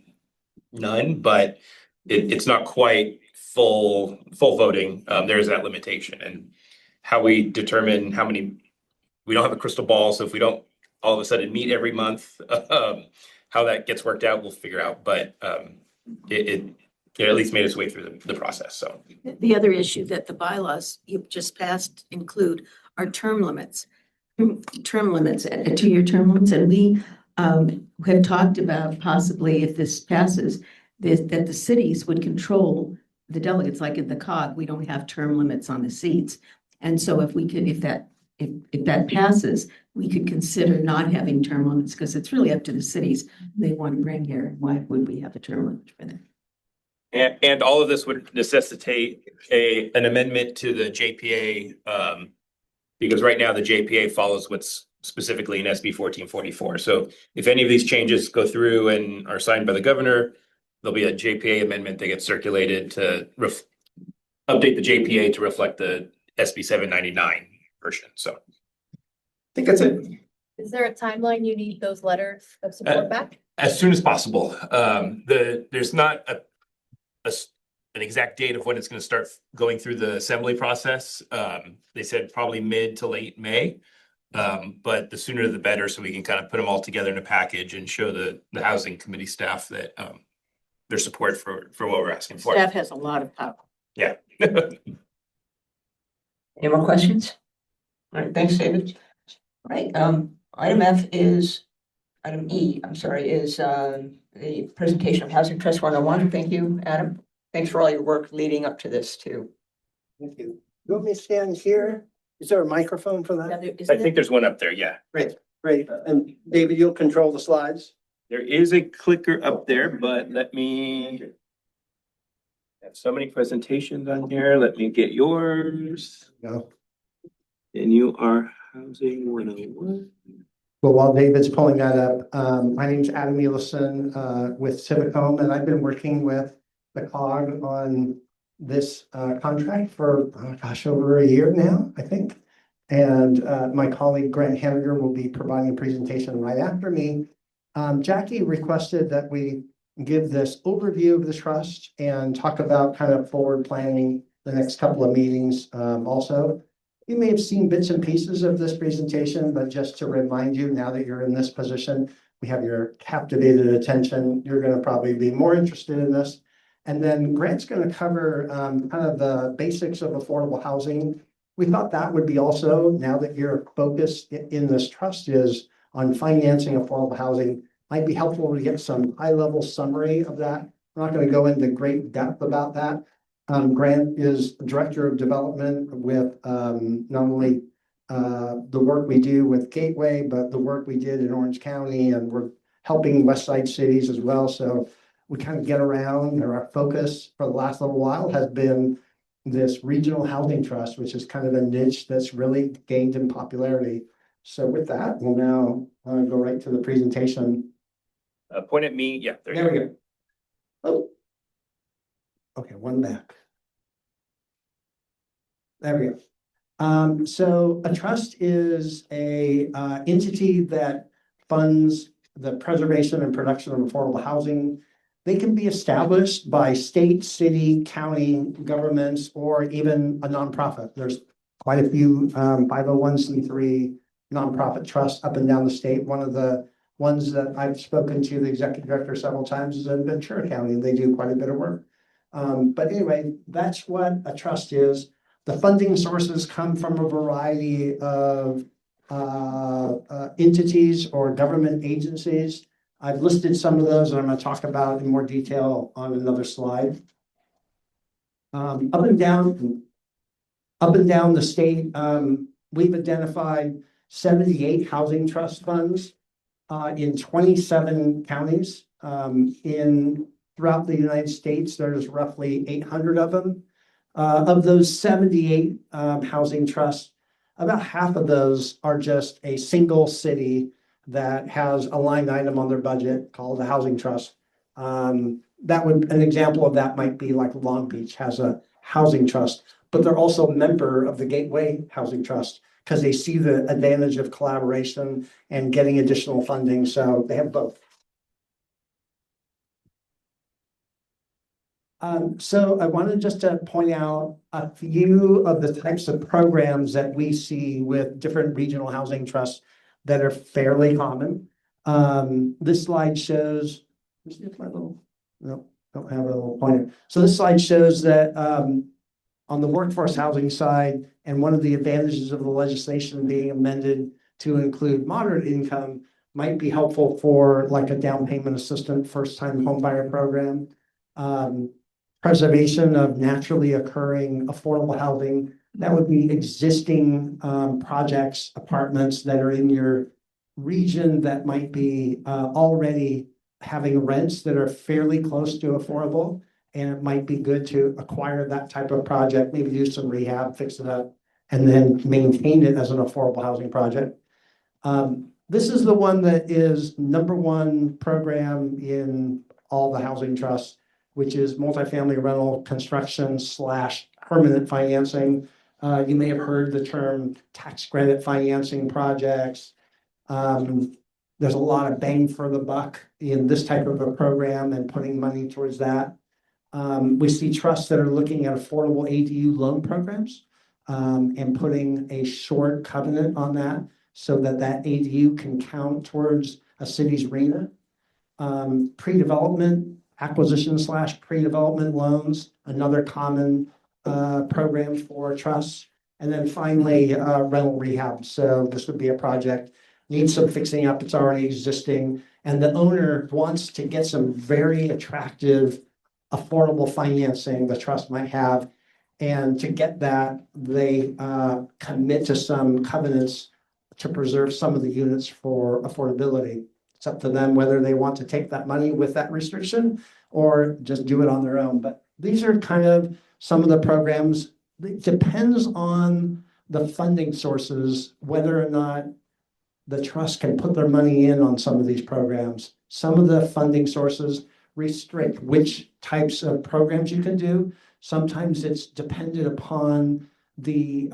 none, but it's not quite full voting. There's that limitation, and how we determine how many, we don't have a crystal ball. So if we don't all of a sudden meet every month, how that gets worked out, we'll figure out. But it at least made its way through the process. So The other issue that the bylaws you've just passed include are term limits. Term limits, 2-year term limits, and we have talked about possibly, if this passes, that the cities would control the delegates, like in the COG, we don't have term limits on the seats. And so if that passes, we could consider not having term limits, because it's really up to the cities they want to bring here. Why would we have a term limit for them? and all of this would necessitate an amendment to the JPA, because right now the JPA follows what's specifically in SB 1444. So if any of these changes go through and are signed by the governor, there'll be a JPA amendment that gets circulated to update the JPA to reflect the SB 799 version. So I think that's it. Is there a timeline you need those letters of support back? As soon as possible. There's not an exact date of when it's going to start going through the assembly process. They said probably mid to late May. But the sooner the better, so we can kind of put them all together in a package and show the housing committee staff that their support for what we're asking for. Staff has a lot of power. Yeah. Any more questions? All right, thanks, David. All right, item E, I'm sorry, is the presentation of Housing Trust 101. Thank you, Adam. Thanks for all your work leading up to this too. Thank you. You want me to stand here? Is there a microphone for that? I think there's one up there, yeah. Great. And David, you'll control the slides? There is a clicker up there, but let me have so many presentations on here. Let me get yours. No. And you are Housing 101. Well, while David's pulling that up, my name's Adam Elison with Civic Home, and I've been working with the COG on this contract for, over a year now, I think. And my colleague Grant Henniger will be providing a presentation right after me. Jackie requested that we give this overview of the trust and talk about kind of forward planning the next couple of meetings also. You may have seen bits and pieces of this presentation, but just to remind you, now that you're in this position, we have your captivated attention. You're going to probably be more interested in this. And then Grant's going to cover kind of the basics of affordable housing. We thought that would be also, now that your focus in this trust is on financing affordable housing, might be helpful to get some high-level summary of that. I'm not going to go into great depth about that. Grant is Director of Development with not only the work we do with Gateway, but the work we did in Orange County, and we're helping West Side cities as well. So we kind of get around, or our focus for the last little while has been this regional housing trust, which is kind of a niche that's really gained in popularity. So with that, we'll now go right to the presentation. Point at me. Yeah, There we go. Oh. Okay, one back. There we go. So a trust is a entity that funds the preservation and production of affordable housing. They can be established by state, city, county governments, or even a nonprofit. There's quite a few 501c3 nonprofit trusts up and down the state. One of the ones that I've spoken to the executive director several times is in Ventura County, and they do quite a bit of work. But anyway, that's what a trust is. The funding sources come from a variety of entities or government agencies. I've listed some of those, and I'm going to talk about in more detail on another slide. Up and down the state, we've identified 78 housing trust funds in 27 counties. Throughout the United States, there's roughly 800 of them. Of those 78 housing trusts, about half of those are just a single city that has a line item on their budget called a housing trust. An example of that might be like Long Beach has a housing trust, but they're also a member of the Gateway Housing Trust because they see the advantage of collaboration and getting additional funding. So they have both. So I wanted just to point out a few of the types of programs that we see with different regional housing trusts that are fairly common. This slide shows, don't have a little pointer. So this slide shows that on the workforce housing side, and one of the advantages of the legislation being amended to include moderate income might be helpful for like a down payment assistant, first-time homebuyer program. Preservation of naturally occurring affordable housing. That would be existing projects, apartments that are in your region that might be already having rents that are fairly close to affordable. And it might be good to acquire that type of project, maybe do some rehab, fix it up, and then maintain it as an affordable housing project. This is the one that is #1 program in all the housing trusts, which is multifamily rental construction / permanent financing. You may have heard the term tax credit financing projects, There's a lot of bang for the buck in this type of a program and putting money towards that. We see trusts that are looking at affordable ADU loan programs, and putting a short covenant on that so that that ADU can count towards a city's RENA. Pre-development, acquisition / pre-development loans, another common program for trusts. And then finally, rental rehab. So this would be a project, needs some fixing up, it's already existing, and the owner wants to get some very attractive, affordable financing the trust might have. And to get that, they commit to some covenants to preserve some of the units for affordability. It's up to them whether they want to take that money with that restriction or just do it on their own. But these are kind of some of the programs. It depends on the funding sources, whether or not the trust can put their money in on some of these programs. Some of the funding sources restrict which types of programs you can do. Sometimes it's dependent upon the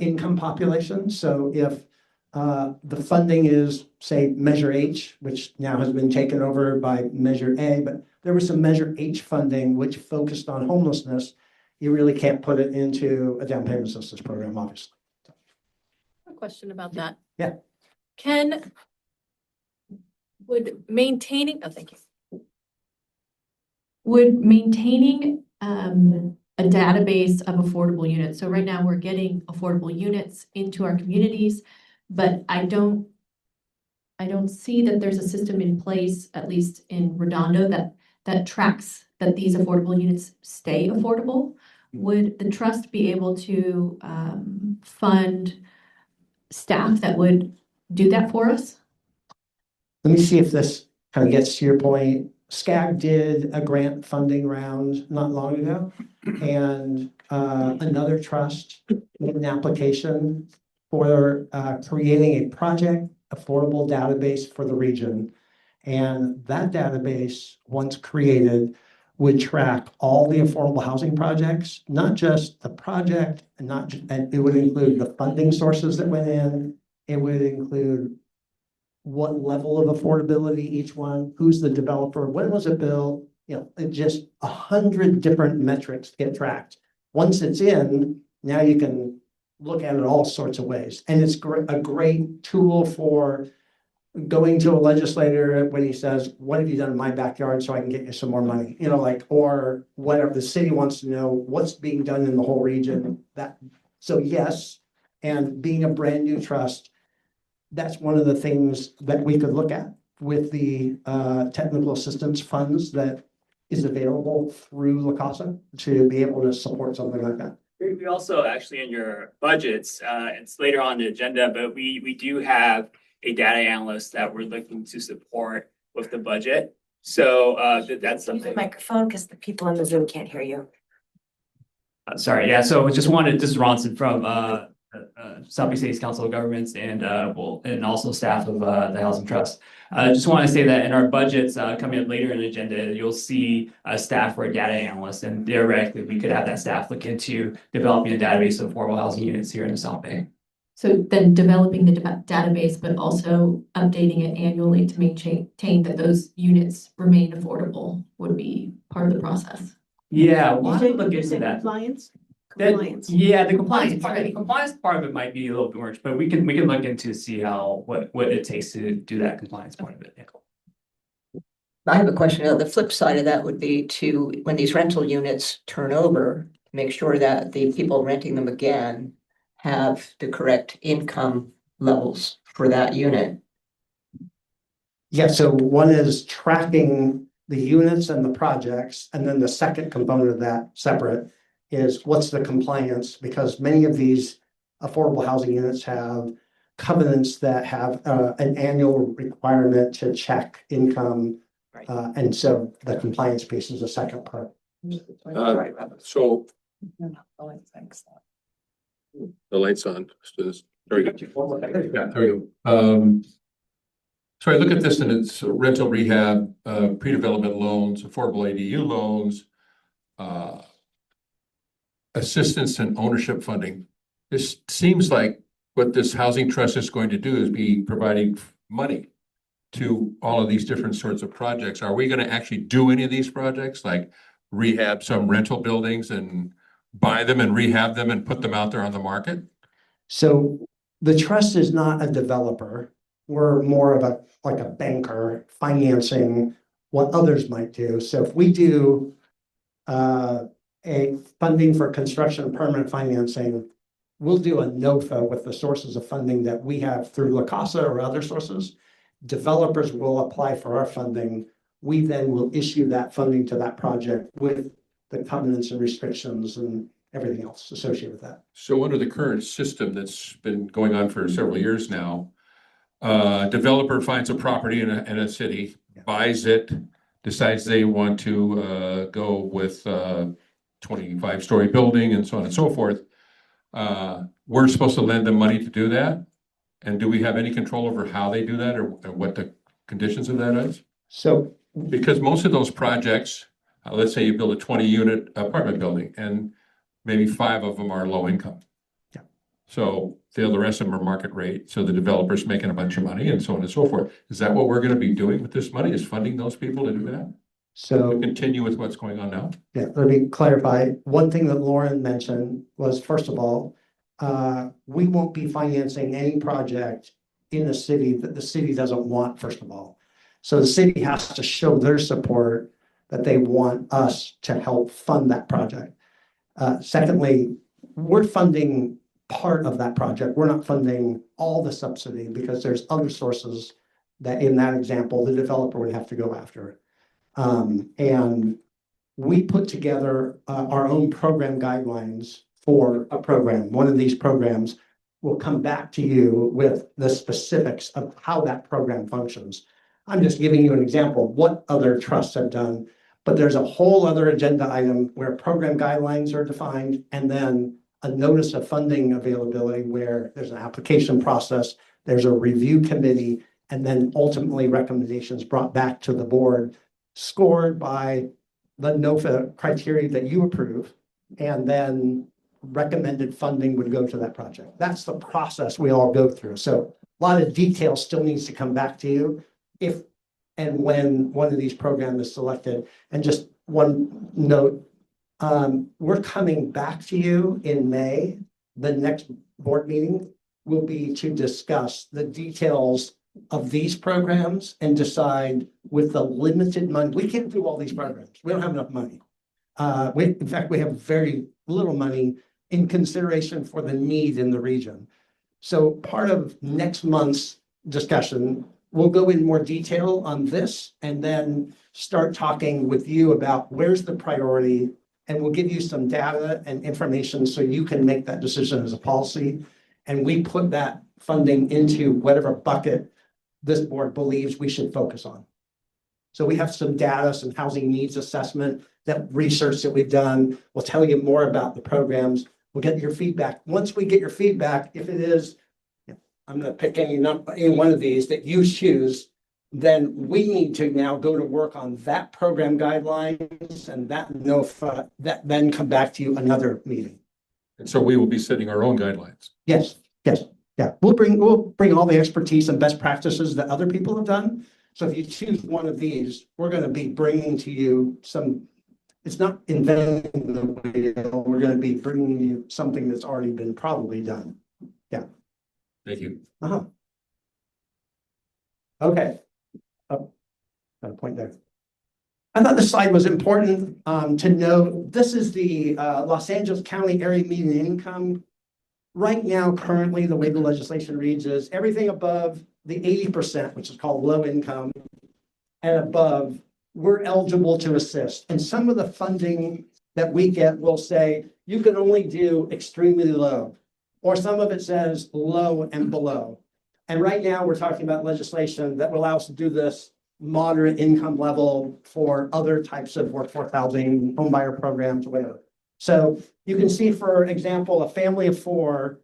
income population. So if the funding is, say, Measure H, which now has been taken over by Measure A, but there was some Measure H funding which focused on homelessness. You really can't put it into a down payment assistance program, obviously. A question about that. Yeah. Would maintaining, oh, thank you. Would maintaining a database of affordable units. So right now we're getting affordable units into our communities, but I don't see that there's a system in place, at least in Redondo, that tracks that these affordable units stay affordable. Would the trust be able to fund staff that would do that for us? Let me see if this kind of gets to your point. SCAG did a grant funding round not long ago, and another trust made an application for creating a project affordable database for the region. And that database, once created, would track all the affordable housing projects, not just the project, and it would include the funding sources that went in. It would include what level of affordability each one, who's the developer, when was it built, it just 100 different metrics get tracked. Once it's in, now you can look at it all sorts of ways. And it's a great tool for going to a legislator when he says, what have you done in my backyard so I can get you some more money? Or whatever the city wants to know, what's being done in the whole region. So yes, and being a brand new trust, that's one of the things that we could look at with the technical assistance funds that is available through La Casa to be able to support something like that. We also actually in your budgets, it's later on the agenda, but we do have a data analyst that we're looking to support with the budget. So that's something. Microphone, because the people on the Zoom can't hear you. Sorry, yeah. So this is Ronson from Southeast Cities Council of Governments and also staff of the Housing Trust. Just want to say that in our budgets coming up later in the agenda, you'll see a staff for a data analyst, and theoretically we could have that staff look into developing a database of affordable housing units here in the South Bay. So then developing the database, but also updating it annually to maintain that those units remain affordable would be part of the process. Yeah, we'll have to look into that. Compliance? Yeah, the compliance part of it might be a little bit more, but we can look into see what it takes to do that compliance part of it. Yeah. I have a question. The flip side of that would be to, when these rental units turn over, make sure that the people renting them again have the correct income levels for that unit. Yeah, so one is tracking the units and the projects, and then the second component of that, separate, is what's the compliance, because many of these affordable housing units have covenants that have an annual requirement to check income. And so the compliance piece is the second part. So the light's on. There we go. Yeah, there we go. So I look at this and it's rental rehab, pre-development loans, affordable ADU loans, assistance and ownership funding. This seems like what this housing trust is going to do is be providing money to all of these different sorts of projects. Are we gonna actually do any of these projects, like rehab some rental buildings and buy them and rehab them and put them out there on the market? So the trust is not a developer. We're more of like a banker financing what others might do. So if we do a funding for construction and permanent financing, we'll do a NOFA with the sources of funding that we have through La Casa or other sources. Developers will apply for our funding. We then will issue that funding to that project with the covenants and restrictions and everything else associated with that. So under the current system that's been going on for several years now, developer finds a property in a city, buys it, decides they want to go with 25-story building and so on and so forth. We're supposed to lend them money to do that? And do we have any control over how they do that or what the conditions of that is? So, because most of those projects, let's say you build a 20-unit apartment building and maybe 5 of them are low income. Yeah. So the rest of them are market rate. So the developer's making a bunch of money and so on and so forth. Is that what we're going to be doing with this money? Is funding those people to do that? So to continue with what's going on now? yeah, let me clarify. One thing that Lauren mentioned was, first of all, we won't be financing any project in the city that the city doesn't want, first of all. So the city has to show their support that they want us to help fund that project. Secondly, we're funding part of that project. We're not funding all the subsidy because there's other sources that in that example, the developer would have to go after. And we put together our own program guidelines for a program. One of these programs will come back to you with the specifics of how that program functions. I'm just giving you an example of what other trusts have done, but there's a whole other agenda item where program guidelines are defined and then a notice of funding availability where there's an application process, there's a review committee, and then ultimately recommendations brought back to the board, scored by the NOFA criteria that you approve, and then recommended funding would go to that project. That's the process we all go through. So a lot of detail still needs to come back to you if and when one of these programs is selected. And just one note, we're coming back to you in May. The next board meeting will be to discuss the details of these programs and decide with the limited money. We can't do all these programs. We don't have enough money. In fact, we have very little money in consideration for the need in the region. So part of next month's discussion, we'll go in more detail on this and then start talking with you about where's the priority, and we'll give you some data and information so you can make that decision as a policy. And we put that funding into whatever bucket this board believes we should focus on. So we have some data, some housing needs assessment, that research that we've done. We'll tell you more about the programs. We'll get your feedback. Once we get your feedback, if it is, I'm going to pick any one of these that you choose, then we need to now go to work on that program guidelines and that NOFA, that then come back to you another meeting. And so we will be setting our own guidelines. Yes, yes, yeah. We'll bring all the expertise and best practices that other people have done. So if you choose one of these, we're going to be bringing to you some. It's not inventing the wheel. We're going to be bringing you something that's already been probably done. Yeah. Thank you. Okay. Oh, got a point there. I thought this slide was important to know. This is the Los Angeles County Area Median Income. Right now, currently, the way the legislation reads is everything above the 80%, which is called low income, and above, we're eligible to assist. And some of the funding that we get will say, you can only do extremely low, or some of it says low and below. And right now we're talking about legislation that will allow us to do this moderate income level for other types of workforce housing, homebuyer programs, whatever. So you can see, for example, a family of 4,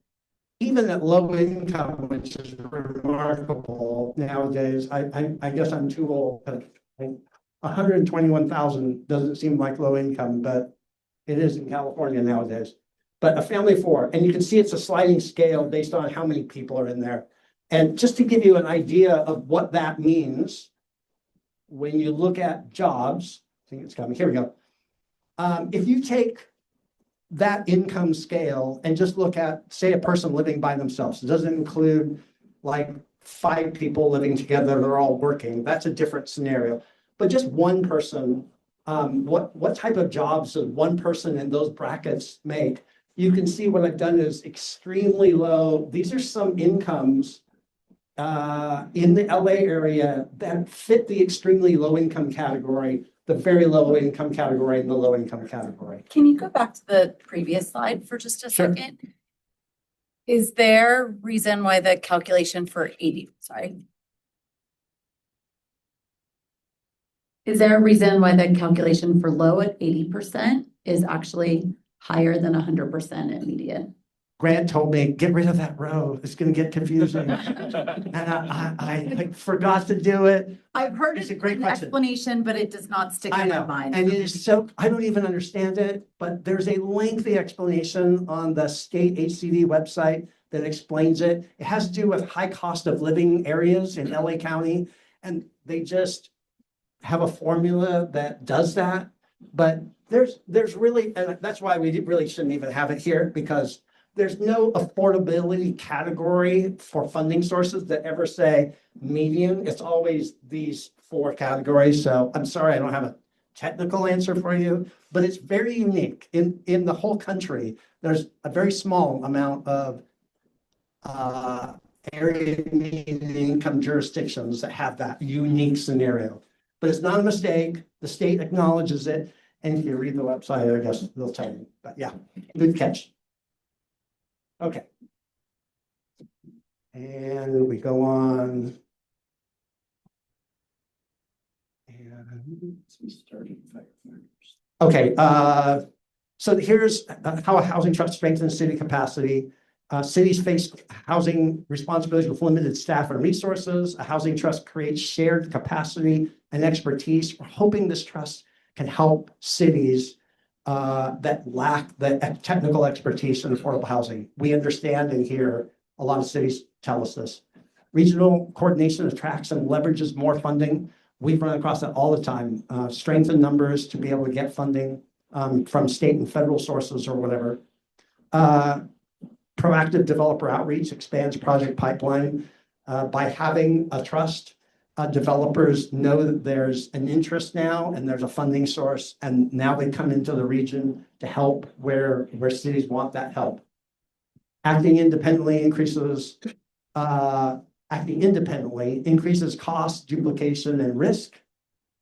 even at low income, which is remarkable nowadays. I guess I'm too old, but 121,000 doesn't seem like low income, but it is in California nowadays. but a family of four, and you can see it's a sliding scale based on how many people are in there. And just to give you an idea of what that means, when you look at jobs, I think it's coming, here we go. If you take that income scale and just look at, say, a person living by themselves, it doesn't include like 5 people living together, they're all working, that's a different scenario. But just one person, what type of jobs does one person in those brackets make? You can see what I've done is extremely low. These are some incomes in the LA area that fit the extremely low income category, the very low income category, and the low income category. Can you go back to the previous slide for just a Sure. second? Is there reason why the calculation for 80, sorry? Is there a reason why the calculation for low at 80% is actually higher than 100% at median? Grant told me, get rid of that row. It's going to get confusing. And I forgot to do it. I've heard It's it a great an question. explanation, but it does not stick I in my know, mind. and it is so, I don't even understand it, but there's a lengthy explanation on the state HCD website that explains it. It has to do with high cost of living areas in LA County, and they just have a formula that does that. But there's really, and that's why we really shouldn't even have it here, because there's no affordability category for funding sources that ever say median. It's always these 4 categories. So I'm sorry, I don't have a technical answer for you, but it's very unique. In the whole country, there's a very small amount of area median income jurisdictions that have that unique scenario. But it's not a mistake. The state acknowledges it. And if you read the website, I guess they'll tell you. But yeah, good catch. Okay. And we go on. And okay, so here's how a housing trust strengthens city capacity. Cities face housing responsibilities with limited staff and resources. A housing trust creates shared capacity and expertise. We're hoping this trust can help cities that lack the technical expertise in affordable housing. We understand and hear a lot of cities tell us this. Regional coordination attracts and leverages more funding. We've run across that all the time. Strengthen numbers to be able to get funding from state and federal sources or whatever. Proactive developer outreach expands project pipeline. By having a trust, developers know that there's an interest now and there's a funding source, and now they come into the region to help where cities want that help. Acting independently increases cost, duplication, and risk.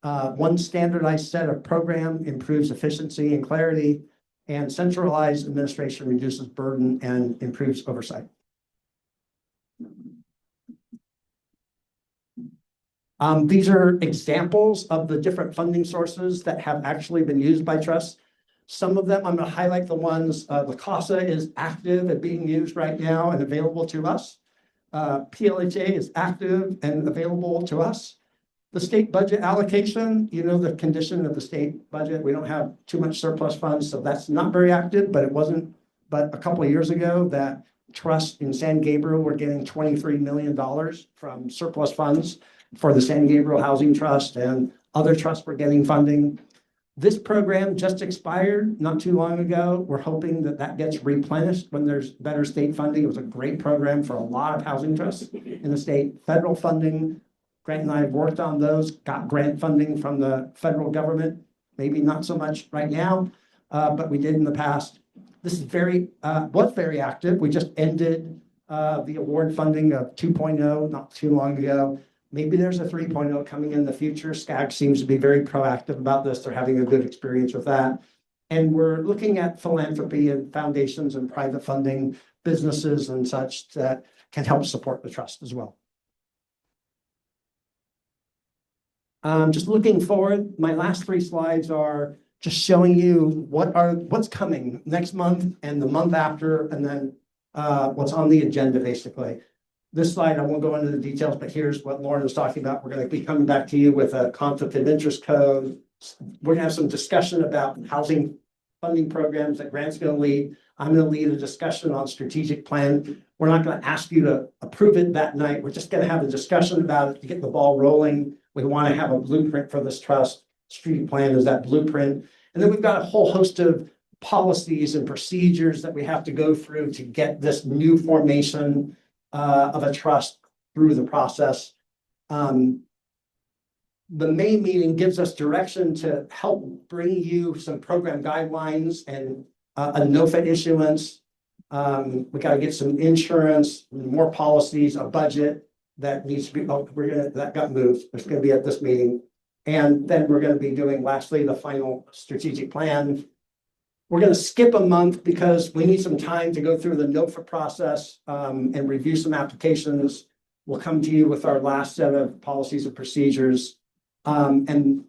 One standardized set of program improves efficiency and clarity, and centralized administration reduces burden and improves oversight. These are examples of the different funding sources that have actually been used by trusts. Some of them, I'm going to highlight the ones, the CASA is active and being used right now and available to us. PLHA is active and available to us. The state budget allocation, you know the condition of the state budget. We don't have too much surplus funds, so that's not very active, but it wasn't, but a couple of years ago that trust in San Gabriel were getting $23 million from surplus funds for the San Gabriel Housing Trust, and other trusts were getting funding. This program just expired not too long ago. We're hoping that that gets replenished when there's better state funding. It was a great program for a lot of housing trusts in the state. Federal funding, Grant and I have worked on those, got grant funding from the federal government. Maybe not so much right now, but we did in the past. This is was very active. We just ended the award funding of 2.0 not too long ago. Maybe there's a 3.0 coming in the future. SCAG seems to be very proactive about this. They're having a good experience with that. And we're looking at philanthropy and foundations and private funding, businesses and such that can help support the trust as well. Just looking forward, my last 3 slides are just showing you what's coming next month and the month after, and then what's on the agenda basically. This slide, I won't go into the details, but here's what Lauren was talking about. We're going to be coming back to you with a conflict of interest code. We're going to have some discussion about housing funding programs that Grant's going to lead. I'm going to lead a discussion on strategic plan. We're not going to ask you to approve it that night. We're just going to have a discussion about it to get the ball rolling. We want to have a blueprint for this trust. Strategic plan is that blueprint. And then we've got a whole host of policies and procedures that we have to go through to get this new formation of a trust through the process. The May meeting gives us direction to help bring you some program guidelines and a NOFA issuance. We got to get some insurance, more policies, a budget that needs to be, that got moved. It's going to be at this meeting. And then we're going to be doing lastly, the final strategic plan. We're going to skip a month because we need some time to go through the NOFA process and review some applications. We'll come to you with our last set of policies and procedures. And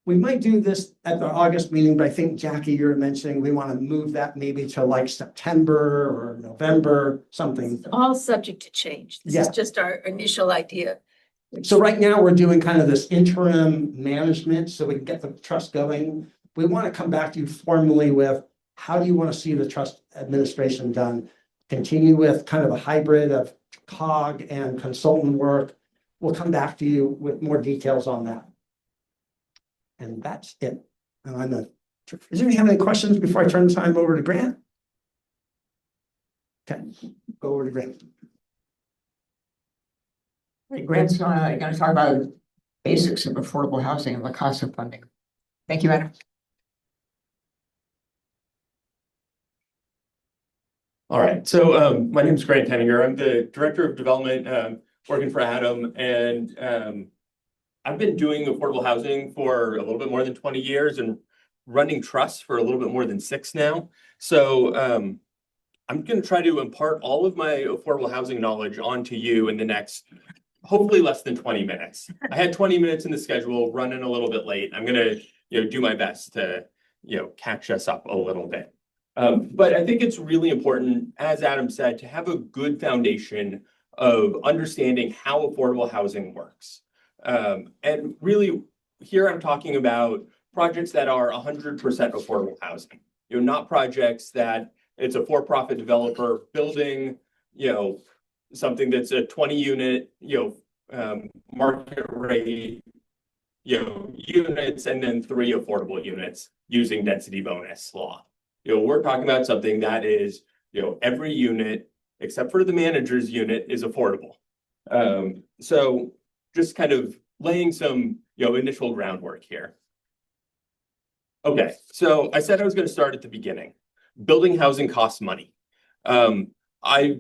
we might do this at the August meeting, but I think Jackie, you're mentioning we want to move that maybe to like September or November, something. It's all subject to change. This is Yeah. just our initial idea. So right now we're doing kind of this interim management so we can get the trust going. We want to come back to you formally with how do you want to see the trust administration done? Continue with kind of a hybrid of COG and consultant work. We'll come back to you with more details on that. And that's it. And I'm done. Does anybody have any questions before I turn the time over to Grant? Okay, go over to Grant. Grant's going to talk about basics of affordable housing and the cost of funding. Thank you, Adam. All right, so my name is Grant Henninger. I'm the Director of Development working for Adam, and I've been doing affordable housing for a little bit more than 20 years and running trusts for a little bit more than 6 now. So I'm going to try to impart all of my affordable housing knowledge onto you in the next, hopefully less than 20 minutes. I had 20 minutes in the schedule, running a little bit late. I'm going to do my best to catch us up a little bit. But I think it's really important, as Adam said, to have a good foundation of understanding how affordable housing works. And really, here I'm talking about projects that are 100% affordable housing. Not projects that it's a for-profit developer building, something that's a 20-unit, market rate, units, and then 3 affordable units using density bonus law. We're talking about something that is, every unit except for the manager's unit is affordable. So just kind of laying some, initial groundwork here. Okay, so I said I was going to start at the beginning. Building housing costs money. I,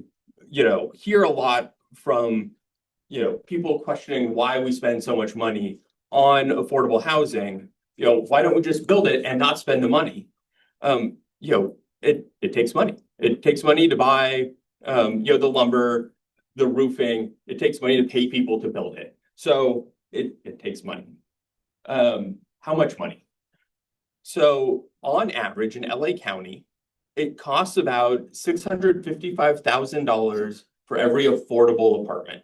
hear a lot from, people questioning why we spend so much money on affordable housing. Why don't we just build it and not spend the money? It takes money. It takes money to buy, the lumber, the roofing. It takes money to pay people to build it. So it takes money. How much money? So on average in LA County, it costs about $655,000 for every affordable apartment.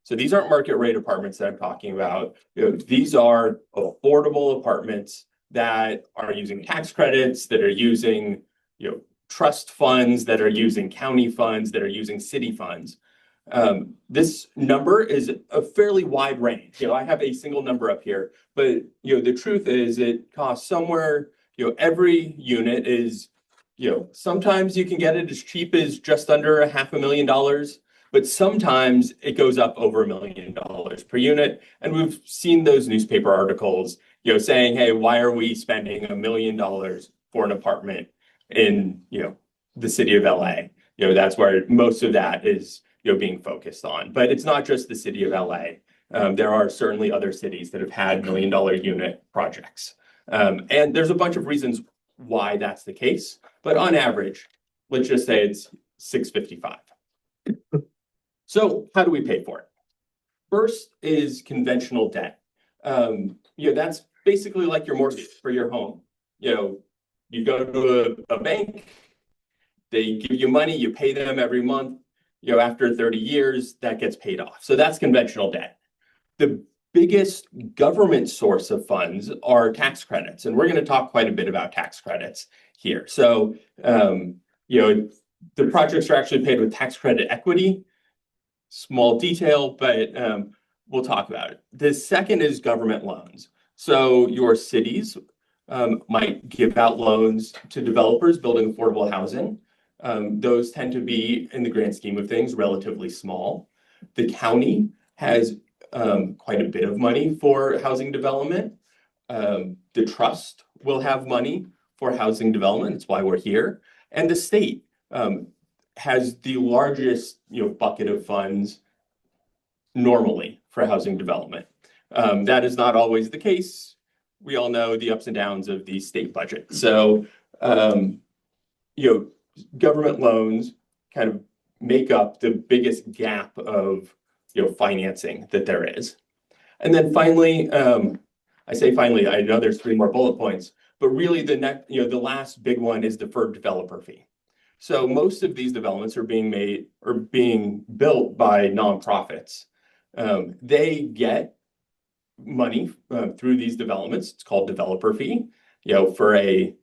So these aren't market rate apartments that I'm talking about. These are affordable apartments that are using tax credits, that are using, trust funds, that are using county funds, that are using city funds. This number is a fairly wide range. I have a single number up here, but the truth is it costs somewhere, every unit is, sometimes you can get it as cheap as just under $500,000, but sometimes it goes up over $1 million per unit. And we've seen those newspaper articles, saying, hey, why are we spending $1 million for an apartment in, the city of LA? That's where most of that is, being focused on. But it's not just the city of LA. There are certainly other cities that have had $1 million unit projects. And there's a bunch of reasons why that's the case. But on average, let's just say it's $655,000. So how do we pay for it? First is conventional debt. That's basically like your mortgage for your home. You go to a bank, they give you money, you pay them every month. After 30 years, that gets paid off. So that's conventional debt. The biggest government source of funds are tax credits. And we're going to talk quite a bit about tax credits here. So the projects are actually paid with tax credit equity. Small detail, but we'll talk about it. The second is government loans. So your cities might give out loans to developers building affordable housing. Those tend to be, in the grand scheme of things, relatively small. The county has quite a bit of money for housing development. The trust will have money for housing development. That's why we're here. And the state has the largest bucket of funds normally for housing development. That is not always the case. We all know the ups and downs of the state budget. So, government loans kind of make up the biggest gap of financing that there is. And then finally, I say finally, I know there's 3 more bullet points, but really the last big one is deferred developer fee. So most of these developments are being built by nonprofits. They get money through these developments. It's called developer fee. For a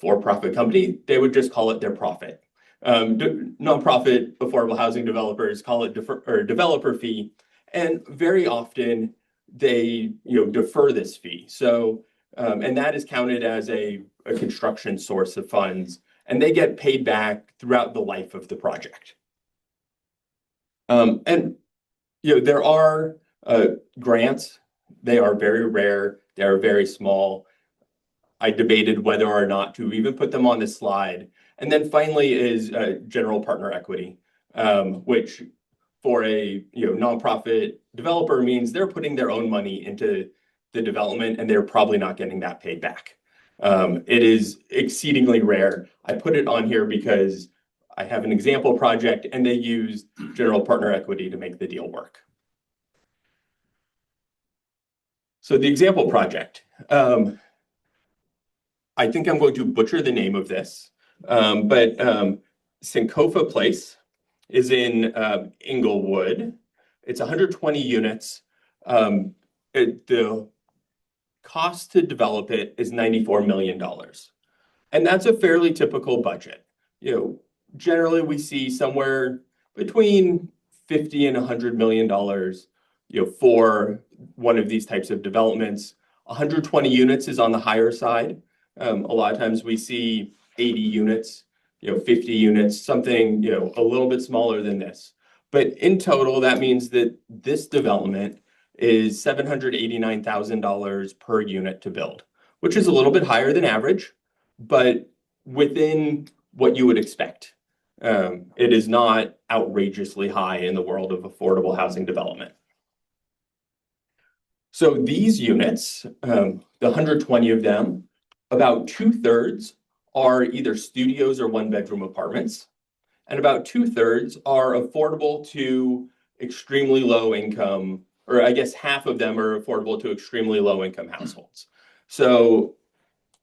for-profit company, they would just call it their profit. Nonprofit affordable housing developers call it developer fee, and very often they defer this fee. So and that is counted as a construction source of funds, and they get paid back throughout the life of the project. And there are grants. They are very rare. They are very small. I debated whether or not to even put them on this slide. And then finally is general partner equity, which for a nonprofit developer means they're putting their own money into the development and they're probably not getting that paid back. It is exceedingly rare. I put it on here because I have an example project and they used general partner equity to make the deal work. So the example project, I think I'm going to butcher the name of this, but Sankofa Place is in Inglewood. It's 120 units. The cost to develop it is $94 million. And that's a fairly typical budget. Generally we see somewhere between $50 and $100 million, for one of these types of developments. 120 units is on the higher side. A lot of times we see 80 units, 50 units, something, a little bit smaller than this. But in total, that means that this development is $789,000 per unit to build, which is a little bit higher than average, but within what you would expect. It is not outrageously high in the world of affordable housing development. So these units, the 120 of them, about 2/3 are either studios or 1-bedroom apartments, and about 2/3 are affordable to extremely low income, or I guess half of them are affordable to extremely low income households. So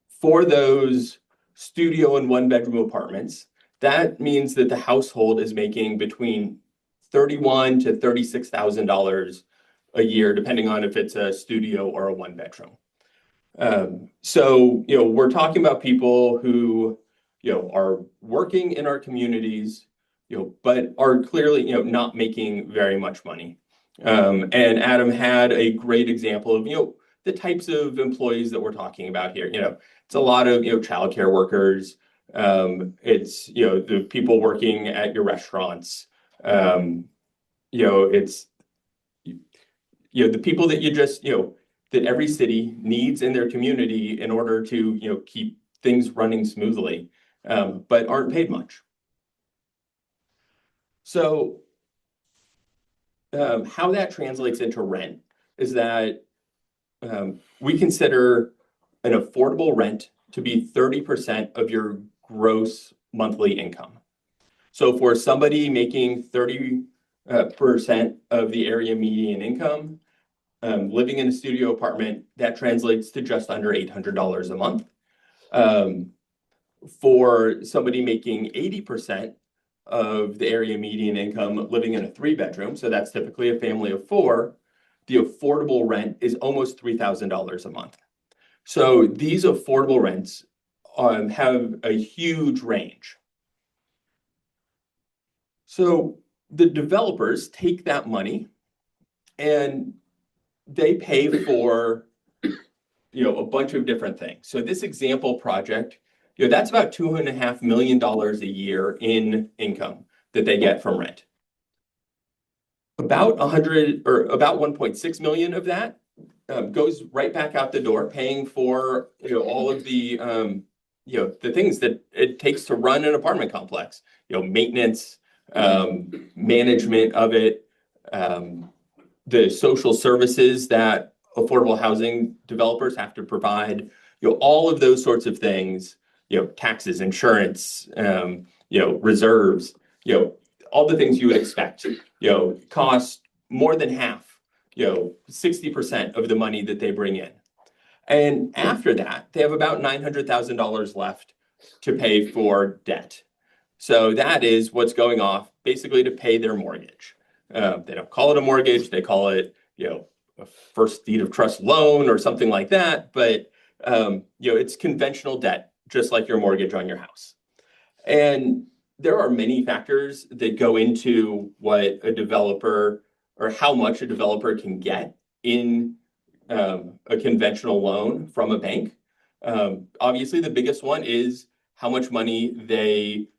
for those studio and 1-bedroom apartments, that means that the household is making between $31,000 to $36,000 a year, depending on if it's a studio or a 1-bedroom. So, we're talking about people who, are working in our communities, but are clearly, not making very much money. And Adam had a great example of, the types of employees that we're talking about here. It's a lot of, childcare workers. It's, the people working at your restaurants. It's, the people that you just, that every city needs in their community in order to, keep things running smoothly, but aren't paid much. So how that translates into rent is that we consider an affordable rent to be 30% of your gross monthly income. So for somebody making 30% of the area median income, living in a studio apartment, that translates to just under $800 a month. For somebody making 80% of the area median income living in a 3-bedroom, so that's typically a family of 4, the affordable rent is almost $3,000 a month. So these affordable rents have a huge range. So the developers take that money and they pay for, a bunch of different things. So this example project, that's about $2.5 million a year in income that they get from rent. About 1.6 million of that goes right back out the door, paying for, all of the, the things that it takes to run an apartment complex, maintenance, management of it, the social services that affordable housing developers have to provide, all of those sorts of things, taxes, insurance, reserves, all the things you would expect, cost more than half, 60% of the money that they bring in. And after that, they have about $900,000 left to pay for debt. So that is what's going off basically to pay their mortgage. They don't call it a mortgage, they call it, a first deed of trust loan or something like that. But, it's conventional debt, just like your mortgage on your house. And there are many factors that go into what a developer or how much a developer can get in a conventional loan from a bank. Obviously, the biggest one is how much money they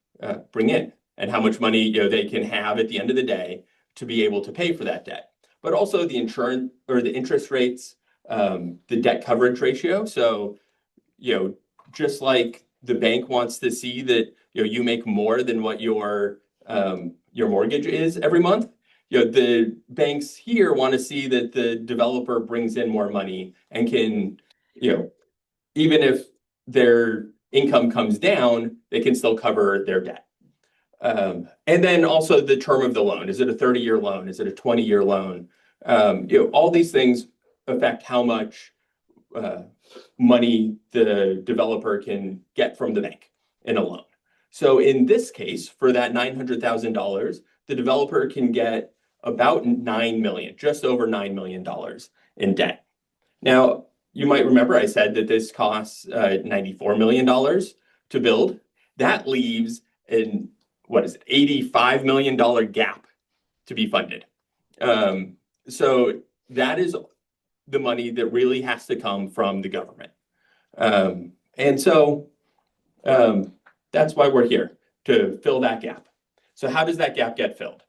bring in and how much money they can have at the end of the day to be able to pay for that debt. But also the insurance or the interest rates, the debt coverage ratio. So, just like the bank wants to see that you make more than what your mortgage is every month, the banks here want to see that the developer brings in more money and can, even if their income comes down, they can still cover their debt. And then also the term of the loan. Is it a 30-year loan? Is it a 20-year loan? All these things affect how much money the developer can get from the bank in a loan. So in this case, for that $900,000, the developer can get about $9 million, just over $9 million in debt. Now, you might remember I said that this costs $94 million to build. That leaves an, $85 million gap to be funded. So that is the money that really has to come from the government. And so that's why we're here, to fill that gap. So how does that gap get filled?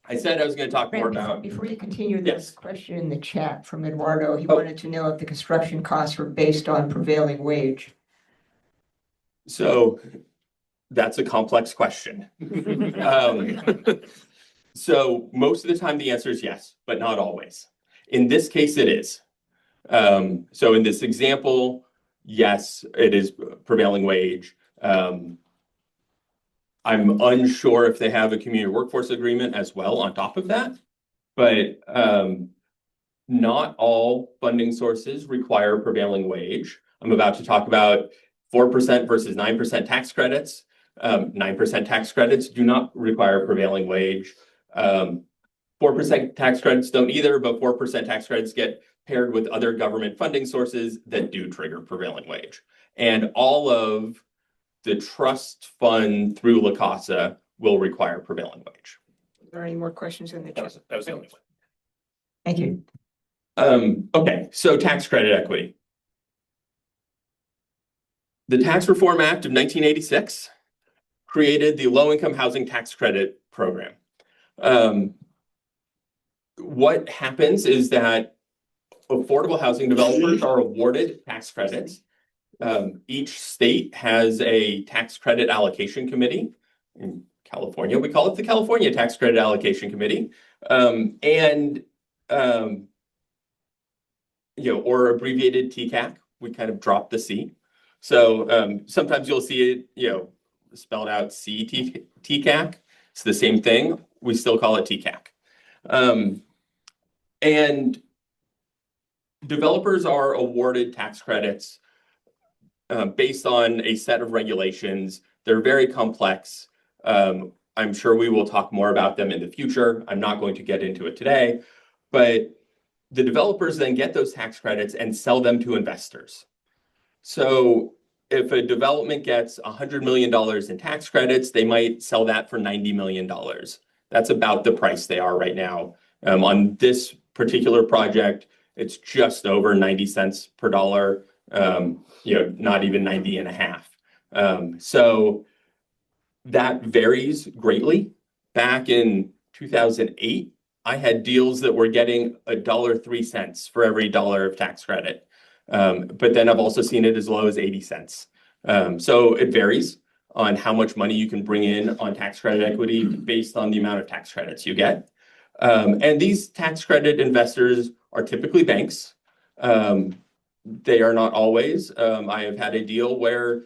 I said I was going to talk more about... Before you continue, there's a question in the chat from Eduardo. He wanted to know if the construction costs were based on prevailing wage. So that's a complex question. So most of the time the answer is yes, but not always. In this case, it is. So in this example, yes, it is prevailing wage. I'm unsure if they have a community workforce agreement as well on top of that, but not all funding sources require prevailing wage. I'm about to talk about 4% versus 9% tax credits. 9% tax credits do not require prevailing wage. 4% tax credits don't either, but 4% tax credits get paired with other government funding sources that do trigger prevailing wage. And all of the trust fund through La Casa will require prevailing wage. Are there any more questions in the chat? That was the only one. Thank you. Okay, so tax credit equity. The Tax Reform Act of 1986 created the Low-Income Housing Tax Credit Program. What happens is that affordable housing developers are awarded tax credits. Each state has a tax credit allocation committee. In California, we call it the California Tax Credit Allocation Committee. Or abbreviated TCAC, we kind of drop the C. So sometimes you'll see it, spelled out TCAC. It's the same thing. We still call it TCAC. And developers are awarded tax credits based on a set of regulations. They're very complex. I'm sure we will talk more about them in the future. I'm not going to get into it today, but the developers then get those tax credits and sell them to investors. So if a development gets $100 million in tax credits, they might sell that for $90 million. That's about the price they are right now. On this particular project, it's just over 90 cents per dollar, not even 90 and a half. So that varies greatly. Back in 2008, I had deals that were getting $1.03 for every dollar of tax credit. But then I've also seen it as low as 80 cents. So it varies on how much money you can bring in on tax credit equity based on the amount of tax credits you get. And these tax credit investors are typically banks. They are not always. I have had a deal where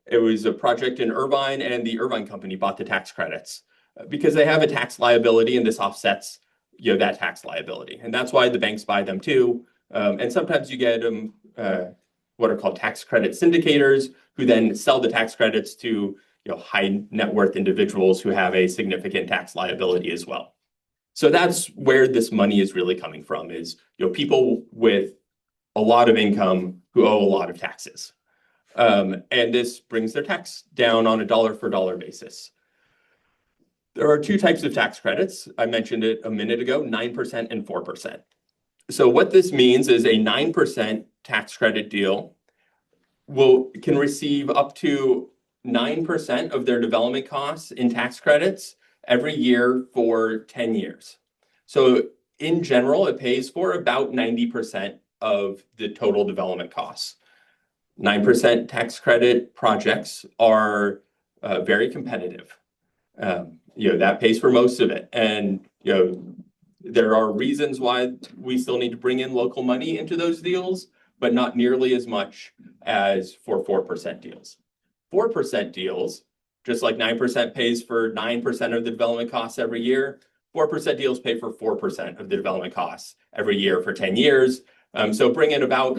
it was a project in Irvine and the Irvine company bought the tax credits because they have a tax liability and this offsets that tax liability. And that's why the banks buy them too. And sometimes you get what are called tax credit syndicators who then sell the tax credits to high net worth individuals who have a significant tax liability as well. So that's where this money is really coming from is people with a lot of income who owe a lot of taxes. And this brings their tax down on a dollar for dollar basis. There are two types of tax credits. I mentioned it a minute ago, 9% and 4%. So what this means is a 9% tax credit deal can receive up to 9% of their development costs in tax credits every year for 10 years. So in general, it pays for about 90% of the total development costs. 9% tax credit projects are very competitive. That pays for most of it. And, there are reasons why we still need to bring in local money into those deals, but not nearly as much as for 4% deals. 4% deals, just like 9% pays for 9% of the development costs every year, 4% deals pay for 4% of the development costs every year for 10 years. So bring in about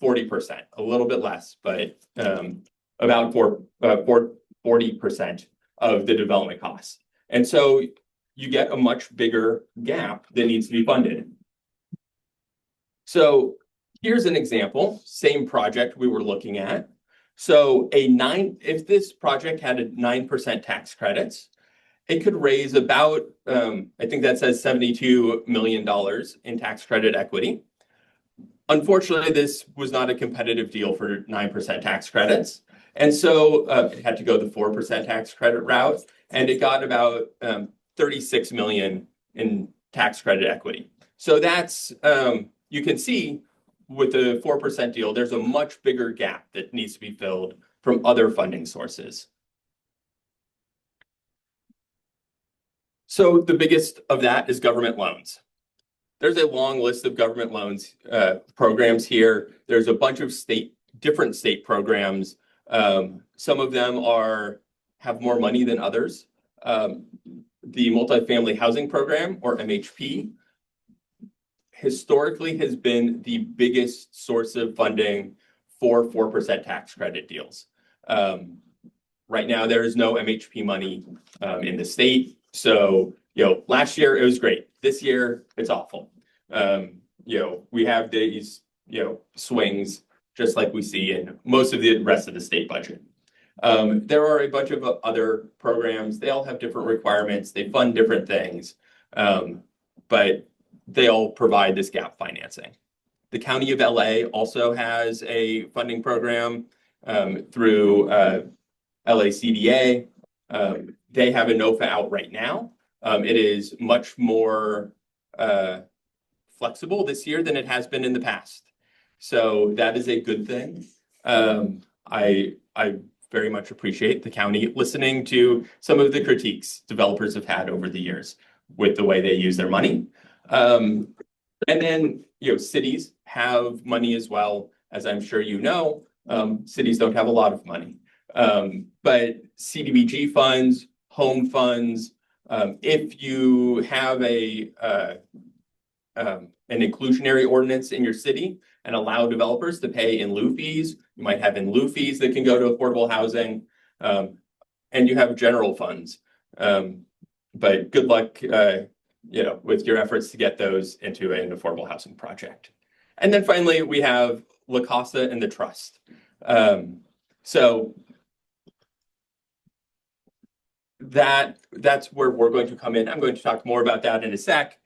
40%, a little bit less, but about 40% of the development costs. And so you get a much bigger gap that needs to be funded. So here's an example, same project we were looking at. So if this project had a 9% tax credits, it could raise about, I think that says $72 million in tax credit equity. Unfortunately, this was not a competitive deal for 9% tax credits. And so it had to go the 4% tax credit route, and it got about 36 million in tax credit equity. So that's, you can see with the 4% deal, there's a much bigger gap that needs to be filled from other funding sources. So the biggest of that is government loans. There's a long list of government loans programs here. There's a bunch of different state programs. Some of them have more money than others. The Multifamily Housing Program, or MHP, historically has been the biggest source of funding for 4% tax credit deals. Right now, there is no MHP money in the state. So, last year it was great. This year it's awful. We have these, swings just like we see in most of the rest of the state budget. There are a bunch of other programs. They all have different requirements. They fund different things, but they all provide this gap financing. The County of LA also has a funding program through LACDA. They have a NOFA out right now. It is much more flexible this year than it has been in the past. So that is a good thing. I very much appreciate the county listening to some of the critiques developers have had over the years with the way they use their money. And then, cities have money as well. As I'm sure you know, cities don't have a lot of money. But CDBG funds, home funds, if you have an inclusionary ordinance in your city and allow developers to pay in lieu fees, you might have in lieu fees that can go to affordable housing, and you have general funds. But good luck, with your efforts to get those into an affordable housing project. And then finally, we have La Casa and the trust. So that's where we're going to come in. I'm going to talk more about that in a sec.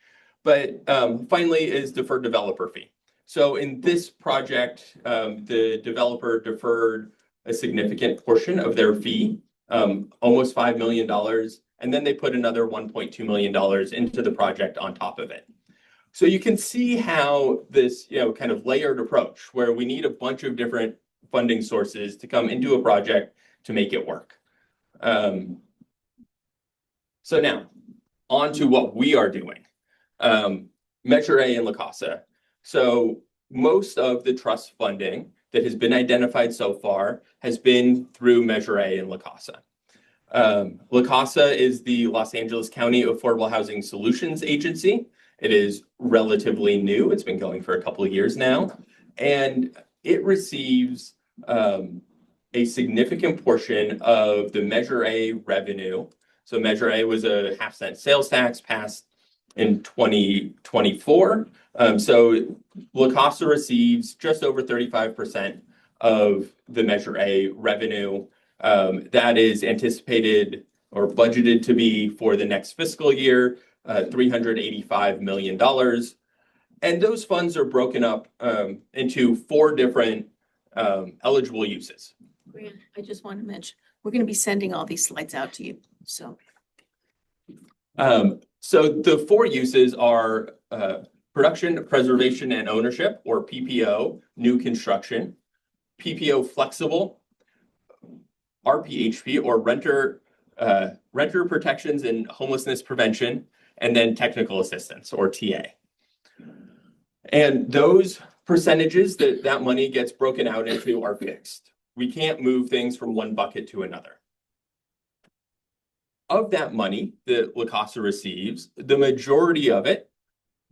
But finally is deferred developer fee. So in this project, the developer deferred a significant portion of their fee, almost $5 million. And then they put another $1.2 million into the project on top of it. So you can see how this, kind of layered approach where we need a bunch of different funding sources to come into a project to make it work. So now on to what we are doing. Measure A in La Casa. So most of the trust funding that has been identified so far has been through Measure A in La Casa. La Casa is the Los Angeles County Affordable Housing Solutions Agency. It is relatively new. It's been going for a couple of years now. And it receives a significant portion of the Measure A revenue. So Measure A was a half-cent sales tax passed in 2024. So La Casa receives just over 35% of the Measure A revenue. That is anticipated or budgeted to be for the next fiscal year, $385 million. And those funds are broken up into 4 different eligible uses. Brian, I just want to mention, we're going to be sending all these slides out to you. So the 4 uses are production, preservation, and ownership, or PPO, new construction, PPO flexible, RPHP, or renter protections and homelessness prevention, and then technical assistance, or TA. And those percentages that money gets broken out into are fixed. We can't move things from one bucket to another. Of that money that La Casa receives, the majority of it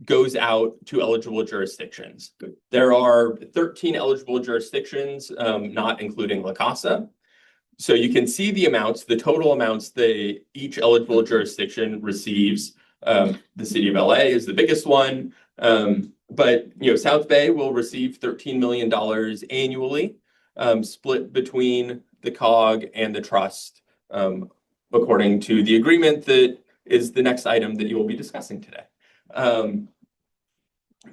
goes out to eligible jurisdictions. There are 13 eligible jurisdictions, not including La Casa. So you can see the amounts, the total amounts that each eligible jurisdiction receives. The city of LA is the biggest one, but South Bay will receive $13 million annually, split between the COG and the trust, according to the agreement that is the next item that you will be discussing today.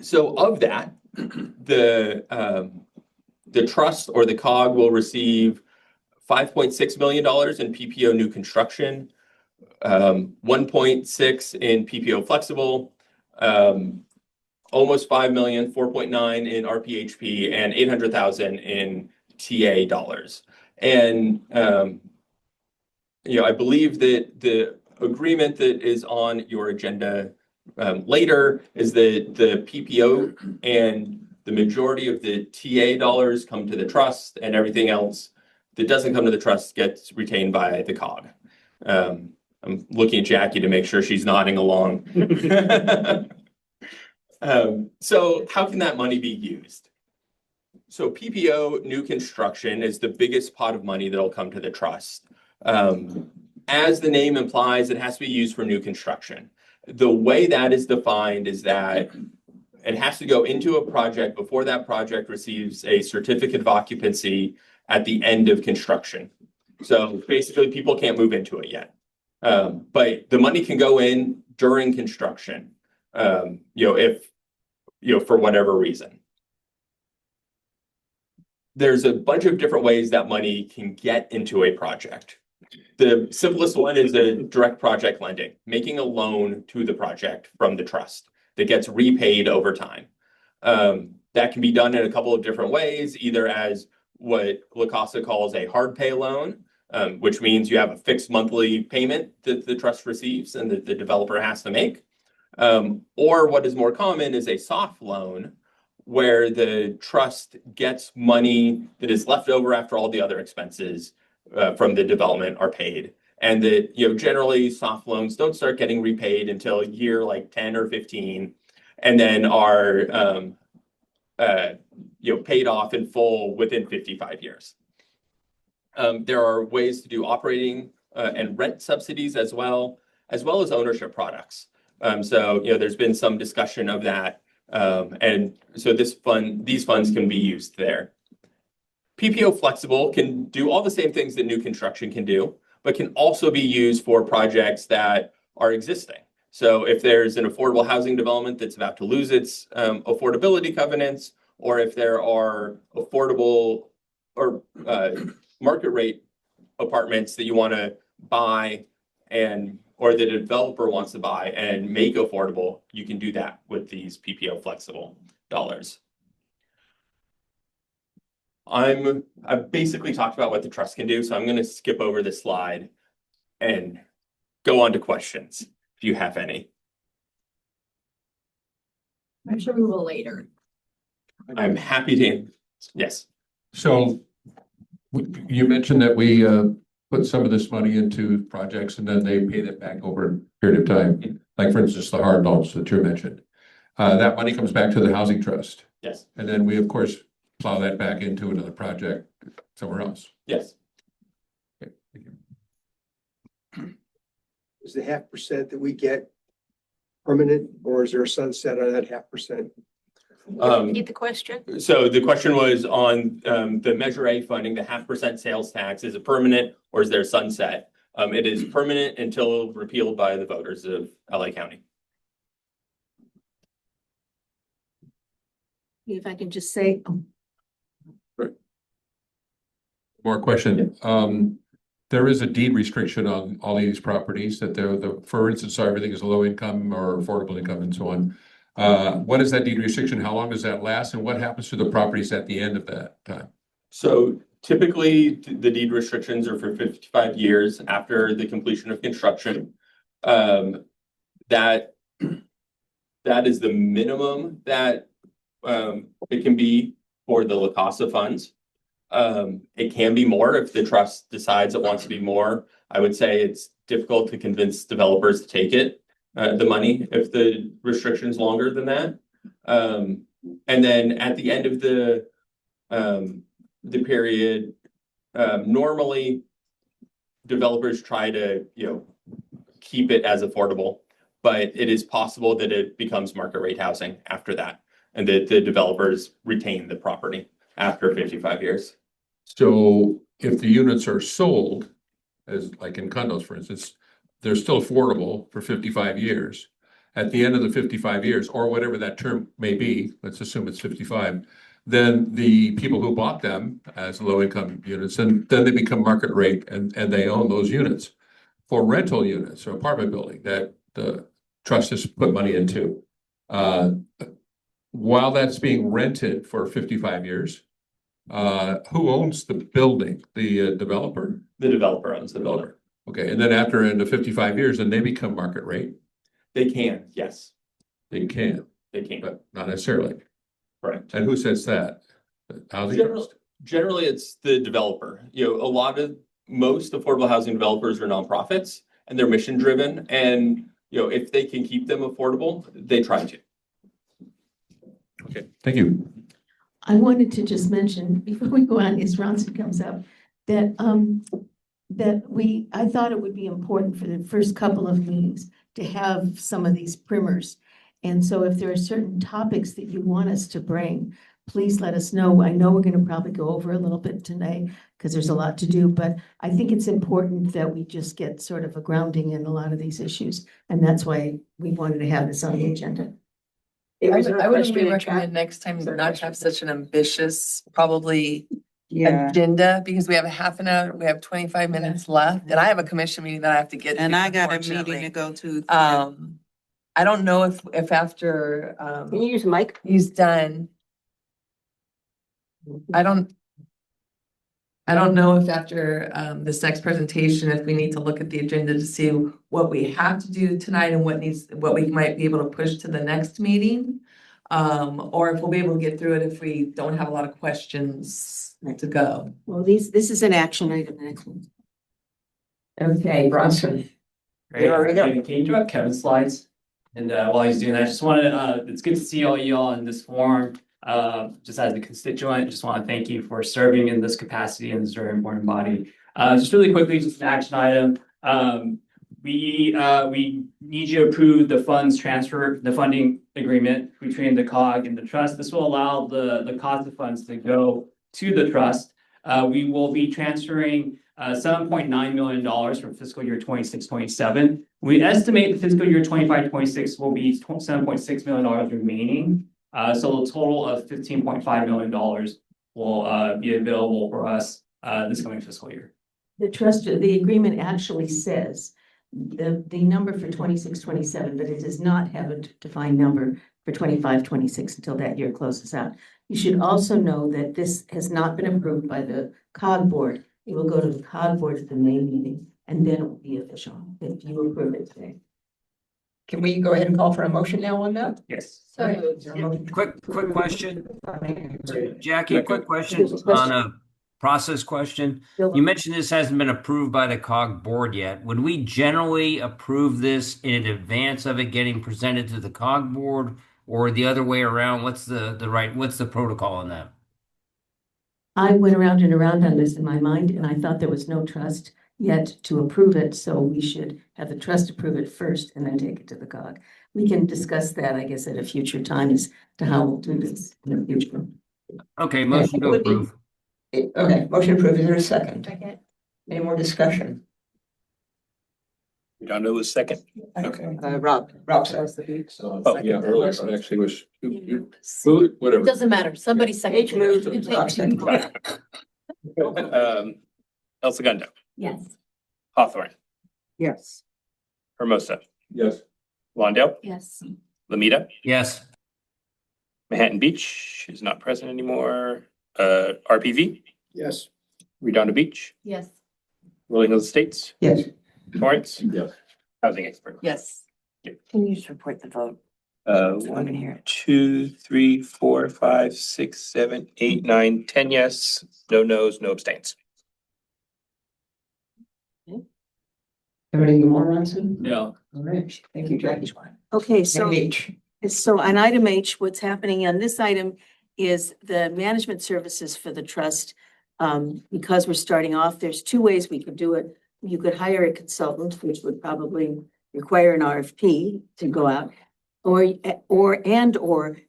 So of that, the trust or the COG will receive $5.6 million in PPO new construction, 1.6 in PPO flexible, almost 5 million, 4.9 in RPHP, and 800,000 in TA dollars. And I believe that the agreement that is on your agenda later is that the PPO and the majority of the TA dollars come to the trust, and everything else that doesn't come to the trust gets retained by the COG. I'm looking at Jackie to make sure she's nodding along. So how can that money be used? So PPO new construction is the biggest pot of money that'll come to the trust. As the name implies, it has to be used for new construction. The way that is defined is that it has to go into a project before that project receives a certificate of occupancy at the end of construction. So basically, people can't move into it yet. But the money can go in during construction, if for whatever reason. There's a bunch of different ways that money can get into a project. The simplest one is a direct project lending, making a loan to the project from the trust that gets repaid over time. That can be done in a couple of different ways, either as what La Casa calls a hard pay loan, which means you have a fixed monthly payment that the trust receives and that the developer has to make. Or what is more common is a soft loan, where the trust gets money that is left over after all the other expenses from the development are paid. And that, generally soft loans don't start getting repaid until year like 10 or 15, and then are, paid off in full within 55 years. There are ways to do operating and rent subsidies as well as ownership products. So, there's been some discussion of that. And so these funds can be used there. PPO flexible can do all the same things that new construction can do, but can also be used for projects that are existing. So if there's an affordable housing development that's about to lose its affordability covenants, or if there are affordable or market rate apartments that you want to buy or the developer wants to buy and make affordable, you can do that with these PPO flexible dollars. I've basically talked about what the trust can do, so I'm going to skip over this slide and go on to questions if you have any. I'm sure we will later. I'm happy to. Yes. So you mentioned that we put some of this money into projects and then they pay that back over a period of time. Like for instance, the hard loans that you mentioned. That money comes back to the housing trust. Yes. And then we, of course, plow that back into another project somewhere else. Yes. Okay, thank you. Is the 0.5% that we get permanent, or is there a sunset on that 0.5%? Repeat the question. So the question was on the Measure A funding, the 0.5% sales tax, is it permanent or is there a sunset? It is permanent until repealed by the voters of LA County. If I can just say, More question. There is a deed restriction on all these properties that for instance, everything is low income or affordable income and so on. What is that deed restriction? How long does that last? And what happens to the properties at the end of that time? So typically the deed restrictions are for 55 years after the completion of construction. That is the minimum that it can be for the La Casa funds. It can be more if the trust decides it wants to be more. I would say it's difficult to convince developers to take it, the money, if the restriction's longer than that. And then at the end of the period, normally developers try to, keep it as affordable, but it is possible that it becomes market rate housing after that, and that the developers retain the property after 55 years. So if the units are sold, as like in condos, for instance, they're still affordable for 55 years. At the end of the 55 years, or whatever that term may be, let's assume it's 55, then the people who bought them as low-income units, and then they become market rate and they own those units. For rental units or apartment building that the trust has put money into, while that's being rented for 55 years, who owns the building? The developer? The developer owns the building. Okay, and then after in the 55 years, then they become market rate. They can, yes. They can. They can. But not necessarily. Correct. And who says that? The housing trust? Generally, it's the developer. Most affordable housing developers are nonprofits and they're mission driven. And, if they can keep them affordable, they try to. Okay, thank you. I wanted to just mention, before we go on, as Ronson comes up, that I thought it would be important for the first couple of meetings to have some of these primers. And so if there are certain topics that you want us to bring, please let us know. I know we're going to probably go over a little bit tonight because there's a lot to do, but I think it's important that we just get sort of a grounding in a lot of these issues. And that's why we wanted to have this on the agenda. I would recommend next time not to have such an ambitious, probably agenda, because we have a half an hour, we have 25 minutes left, and I have a commission meeting that I have to get to. And I got a meeting to go to. I don't know if after Can you use mic? he's done. I don't know if after this next presentation, if we need to look at the agenda to see what we have to do tonight and what we might be able to push to the next meeting. Or if we'll be able to get through it if we don't have a lot of questions to go. well, this is an action item. Excellent. Okay, Bronson. Great. Can you drop Kevin's slides? And while he's doing that, I just wanted, it's good to see all y'all in this forum. Just as a constituent, just want to thank you for serving in this capacity in this very important body. Just really quickly, just an action item. We need you to approve the funding agreement between the COG and the trust. This will allow the cost of funds to go to the trust. We will be transferring $7.9 million from fiscal year 26-27. We estimate the fiscal year 25-26 will be $7.6 million remaining. So the total of $15.5 million will be available for us this coming fiscal year. The agreement actually says the number for 26-27, but it does not have a defined number for 25-26 until that year closes out. You should also know that this has not been approved by the COG board. It will go to the COG board at the May meeting, and then it will be official if you approve it today. Can we go ahead and call for a motion now on that? Yes. Quick question. Jackie, quick question on a process question. You mentioned this hasn't been approved by the COG board yet. Would we generally approve this in advance of it getting presented to the COG board, or the other way around? What's the protocol on that? I went around and around on this in my mind, and I thought there was no trust yet to approve it, so we should have the trust approve it first and then take it to the COG. We can discuss that, I guess, at a future time as to how we'll do this in the future. Okay, motion to approve. Okay, motion approved. Is there a second? Any more discussion? We don't know who's second. Okay. Rob says the beach. Oh, yeah, earlier, I actually was, whatever. Doesn't matter. Somebody second. El Segundo, Yes. Hawthorne, Yes. Hermosa, Yes. Lawndale, Yes. Lamita, Yes. Manhattan Beach is not present anymore. RPV, Yes. Redondo Beach, Yes. Rolling Hills Estates, Yes. Torrance, Yes. housing expert. Yes. Can you just report the vote? 1, 2, 3, 4, 5, 6, 7, 8, 9, 10 yes, no no's, no abstains. Everything more, Ronson? Yeah. All right. Thank you, Jackie. Okay, so. H. So on item H, what's happening on this item is the management services for the trust. Because we're starting off, there's two ways we could do it. You could hire a consultant, which would probably require an RFP to go out, or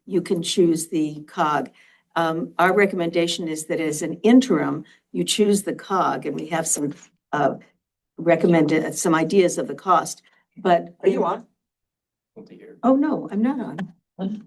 you can choose the COG. Our recommendation is that as an interim, you choose the COG, and we have some recommended some ideas of the cost. But Are you on? oh, no, I'm not on.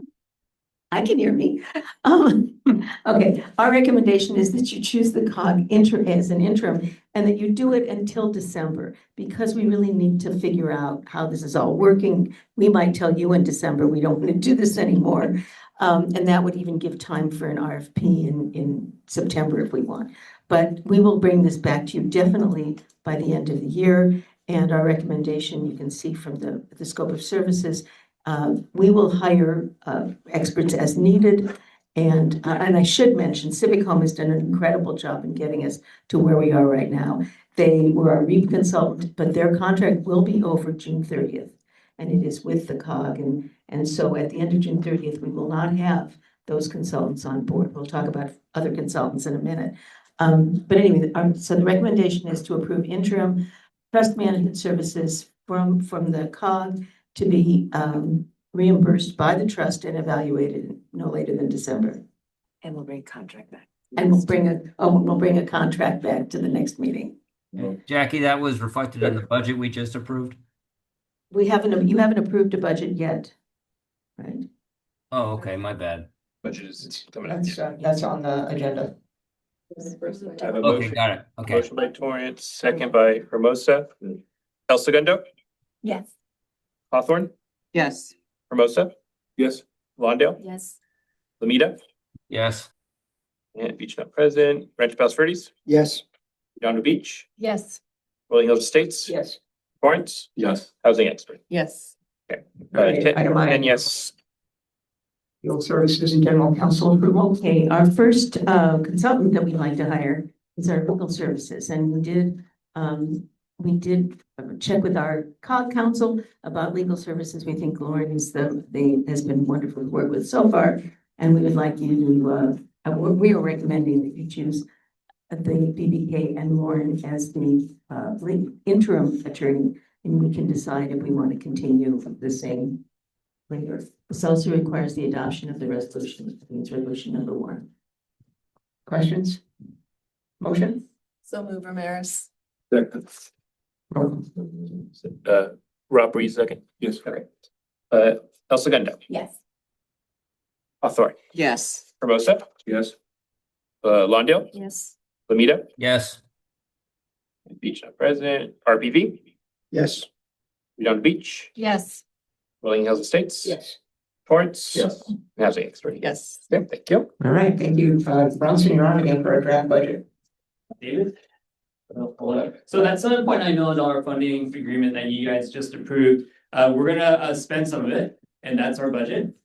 I can hear me. Okay, our recommendation is that you choose the COG as an interim and that you do it until December, because we really need to figure out how this is all working. We might tell you in December, we don't want to do this anymore. And that would even give time for an RFP in September if we want. But we will bring this back to you definitely by the end of the year. And our recommendation, you can see from the scope of services, we will hire experts as needed. And I should mention, Civic Home has done an incredible job in getting us to where we are right now. They were our REAP consultant, but their contract will be over June 30th. And it is with the COG. And so at the end of June 30th, we will not have those consultants on board. We'll talk about other consultants in a minute. But anyway, so the recommendation is to approve interim trust management services from the COG to be reimbursed by the trust and evaluated no later than December. And we'll bring a contract back. And we'll bring a contract back to the next meeting. Jackie, that was reflected in the budget we just approved? You haven't approved a budget yet, right? Oh, okay, my bad. Budget is coming up. That's on the agenda. I have a Okay, motion. got it. Okay. Motion by Torrance, second by Hermosa. El Segundo, Yes. Hawthorne, Yes. Hermosa, Yes. Lawndale, Yes. Lamita, Yes. and Beach not present. Rancho Palos Verdes, Yes. Redondo Beach, Yes. Rolling Hills Estates, Yes. Torrance, Yes. housing expert. Yes. Okay. Okay, item I. 10 yes. Field Services and General Counsel approval. Okay, our first consultant that we'd like to hire is our legal services, and we did check with our COG counsel about legal services. We think Lauren has been wonderful to work with so far, and we would like you to. We are recommending that you choose the BBK and Lauren as the interim attorney, and we can decide if we want to continue the same. Later. This also requires the adoption of the resolution. It means resolution number 1. Questions? Motion? So move, Ramirez. Rob Reed, second. Yes. Okay. El Segundo, Yes. Hawthorne, Yes. Hermosa, Yes. Lawndale, Yes. Lamita, Yes. Beach not present, RPV, Yes. Redondo Beach, Yes. Rolling Hills Estates. Yes. Torrance. Yes. Housing Authority. Yes. Yep, thank you. All right, thank you. Bronson, you're on again for a draft budget. David? So that $7.9 million funding agreement that you guys just approved, we're gonna spend some of it, and that's our budget.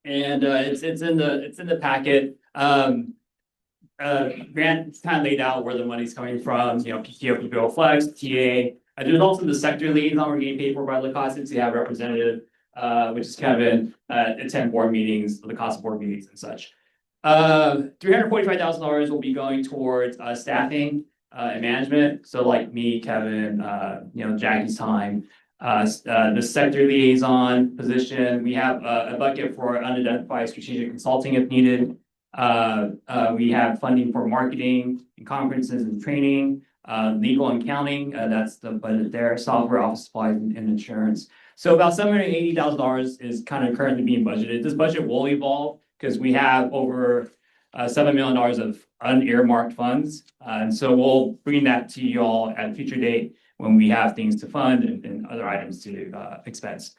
It's in the packet. Grant kind of laid out where the money's coming from, PTO, PPO Flex, TA. There's also the sector liaison we're getting paid for by Lacoste, so you have a representative, which is Kevin, attend board meetings, Lacoste board meetings and such. $345,000 will be going towards staffing and management. So like me, Kevin, Jackie's time. The sector liaison position, we have a bucket for unidentified strategic consulting if needed. We have funding for marketing and conferences and training, legal and accounting, that's the budget there, software, office supplies, and insurance. So about $780,000 is kind of currently being budgeted. This budget will evolve because we have over $7 million of unearmarked funds. And so we'll bring that to you all at a future date when we have things to fund and other items to expense.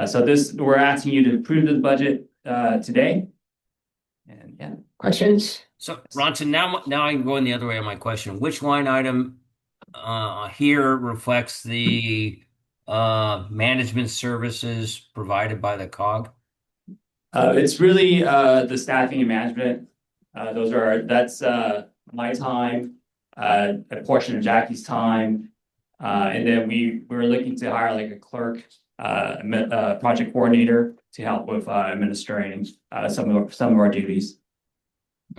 So we're asking you to approve this budget today. And yeah. Questions? So Ronson, now I'm going the other way on my question. Which line item here reflects the management services provided by the COG? It's really the staffing and management. That's my time, a portion of Jackie's time. And then we're looking to hire like a clerk, a project coordinator to help with administering some of our duties.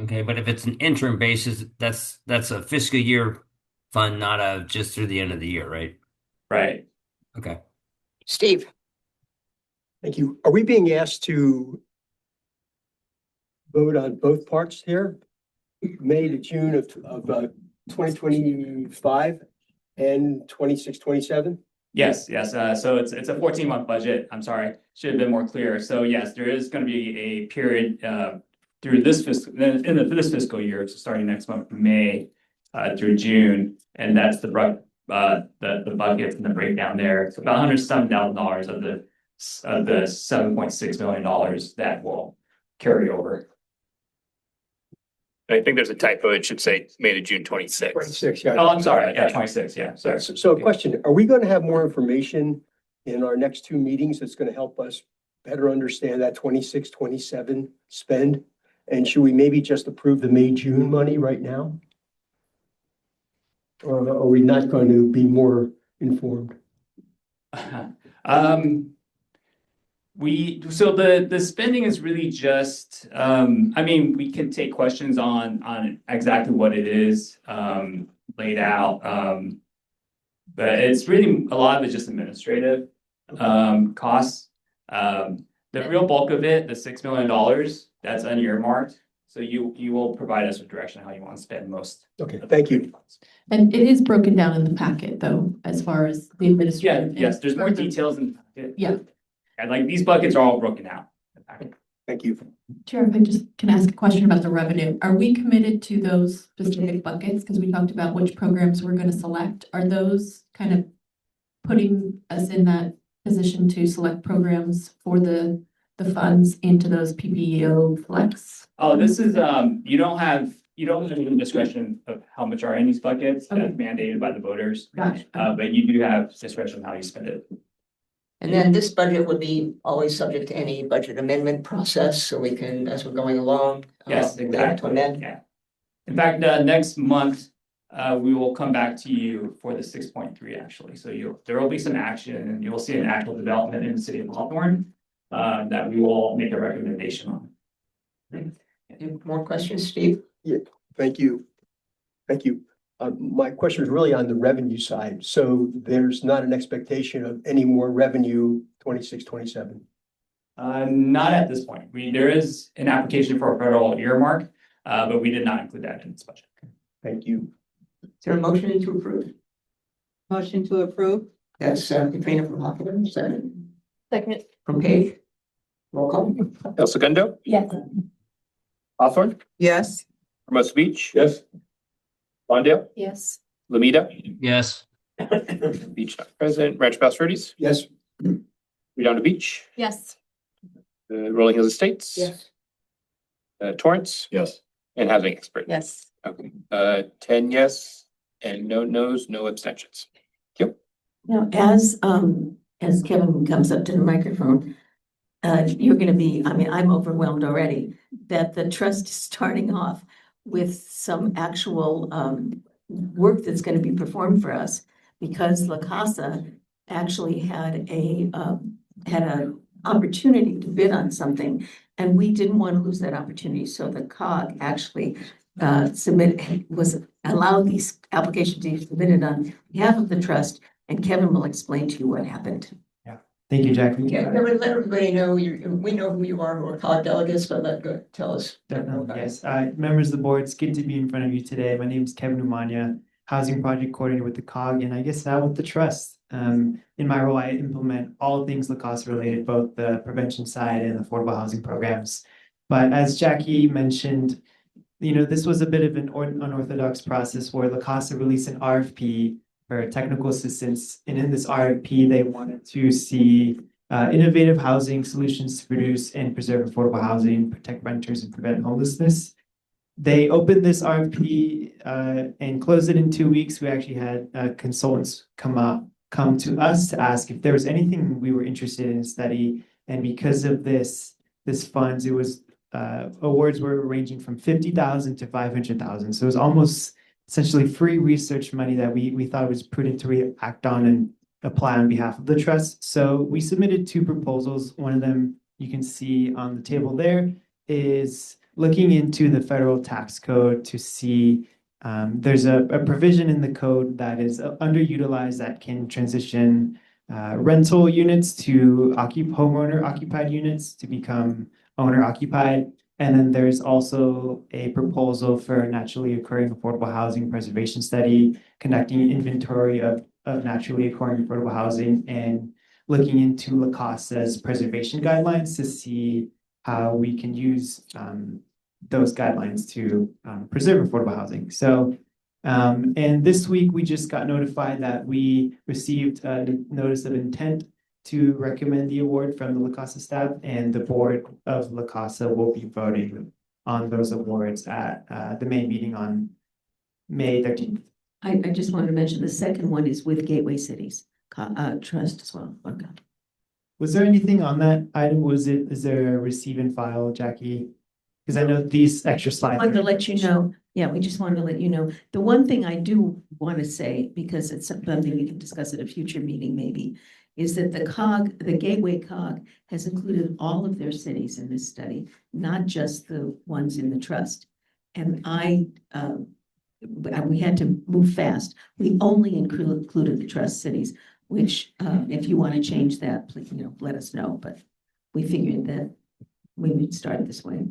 Okay, but if it's an interim basis, that's a fiscal year fund, not just through the end of the year, right? Right. Okay. Steve? Thank you. Are we being asked to vote on both parts here? May to June of 2025 and 26-27? Yes. So it's a 14-month budget. I'm sorry, should have been more clear. So yes, there is going to be a period through this fiscal year, so starting next month, May through June, and that's the buckets and the breakdown there. It's about $107,000 of the $7.6 million that will carry over. I think there's a typo. It should say May to June 26. 26, yeah. Oh, I'm sorry. Yeah, 26. Yeah, sorry. So a question, are we going to have more information in our next two meetings that's going to help us better understand that 26-27 spend? And should we maybe just approve the May, June money right now? Or are we not going to be more informed? So the spending is really just, we can take questions on exactly what it is laid out. But it's really, a lot of it's just administrative costs. The real bulk of it, the $6 million, that's unearmarked. So you will provide us with direction on how you want to spend most. Okay, thank you. And it is broken down in the packet though, as far as the administrative. Yes, there's more details in the packet. Yeah. And like these buckets are all broken out. Thank you. Chair, if I just can ask a question about the revenue. Are we committed to those specific buckets? Because we talked about which programs we're going to select. Are those kind of putting us in that position to select programs for the funds into those PPO flex? Oh, this is, you don't have any discretion of how much are in these buckets. Okay. That's mandated by the voters. Gotcha. But you do have discretion on how you spend it. And then this budget would be always subject to any budget amendment process, so we can, as we're going along. Yes, we have exactly. to amend. Yeah. In fact, next month, we will come back to you for the 6.3 actually. So there will be some action and you'll see an actual development in the city of Hawthorne that we will make a recommendation on. Any more questions, Steve? Yeah, thank you. Thank you. My question is really on the revenue side. So there's not an expectation of any more revenue 26-27? Not at this point. There is an application for a federal earmark, but we did not include that in this budget. Thank you. Is there a motion to approve? Motion to approve. That's Katrina from Hawthorne, second Second. from Paige. Roll call. El Segundo, Yes. Hawthorne, Yes. Hermosa Beach, Yes. Lawndale, Yes. Lamita, Yes. Beach not present, Rancho Palos Verdes, Yes. Redondo Beach, Yes. Rolling Hills Estates. Yes. Torrance Yes. and Housing Expert. Yes. Okay, 10 yes and no nos, no abstentions. Now, as Kevin comes up to the microphone, you're gonna be, I mean, I'm overwhelmed already that the trust is starting off with some actual work that's gonna be performed for us because La Casa actually had an opportunity to bid on something, and we didn't want to lose that opportunity, so the COG actually allowed these applications to be submitted on behalf of the trust, and Kevin will explain to you what happened. Thank you, Jackie. Yeah, Kevin, let everybody know we know who you are, who are COG delegates, but tell us. Definitely, yes. Members of the board, it's good to be in front of you today. My name is Kevin Umania, Housing Project Coordinator with the COG, and I guess now with the trust. In my role, I implement all things La Casa related, both the prevention side and affordable housing programs. But as Jackie mentioned, this was a bit of an unorthodox process where La Casa released an RFP for technical assistance. And in this RFP, they wanted to see innovative housing solutions to produce and preserve affordable housing, protect renters, and prevent homelessness. They opened this RFP and closed it in 2 weeks. We actually had consultants come to us to ask if there was anything we were interested in study. And because of this funds, it was awards were ranging from 50,000 to 500,000. So it was almost essentially free research money that we thought was prudent to act on and apply on behalf of the trust. So we submitted 2 proposals. One of them you can see on the table there is looking into the federal tax code to see there's a provision in the code that is underutilized that can transition rental units to homeowner occupied units to become owner occupied. And then there's also a proposal for a naturally occurring affordable housing preservation study, conducting an inventory of naturally occurring affordable housing and looking into La Casa's preservation guidelines to see how we can use those guidelines to preserve affordable housing. So, and this week we just got notified that we received a notice of intent to recommend the award from the La Casa staff, and the board of La Casa will be voting on those awards at the May meeting on May 13th. I just wanted to mention the second one is with Gateway Cities Trust as well. Okay. Was there anything on that item? Is there a receive and file, Jackie? Because I know these extra slides. I wanted to let you know. Yeah, we just wanted to let you know. The one thing I do want to say, because it's something we can discuss at a future meeting maybe, is that the Gateway COG has included all of their cities in this study, not just the ones in the trust. And we had to move fast. We only included the trust cities, which if you want to change that, please, let us know. But we figured that we would start this way.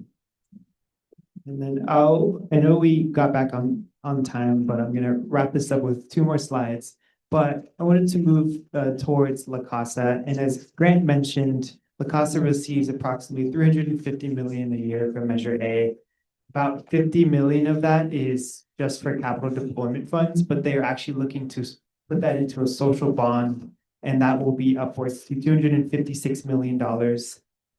And then I know we got back on time, but I'm going to wrap this up with 2 more slides. But I wanted to move towards La Casa. And as Grant mentioned, La Casa receives approximately $350 million a year from Measure A. About 50 million of that is just for capital deployment funds, but they are actually looking to put that into a social bond, and that will be upwards to $256 million.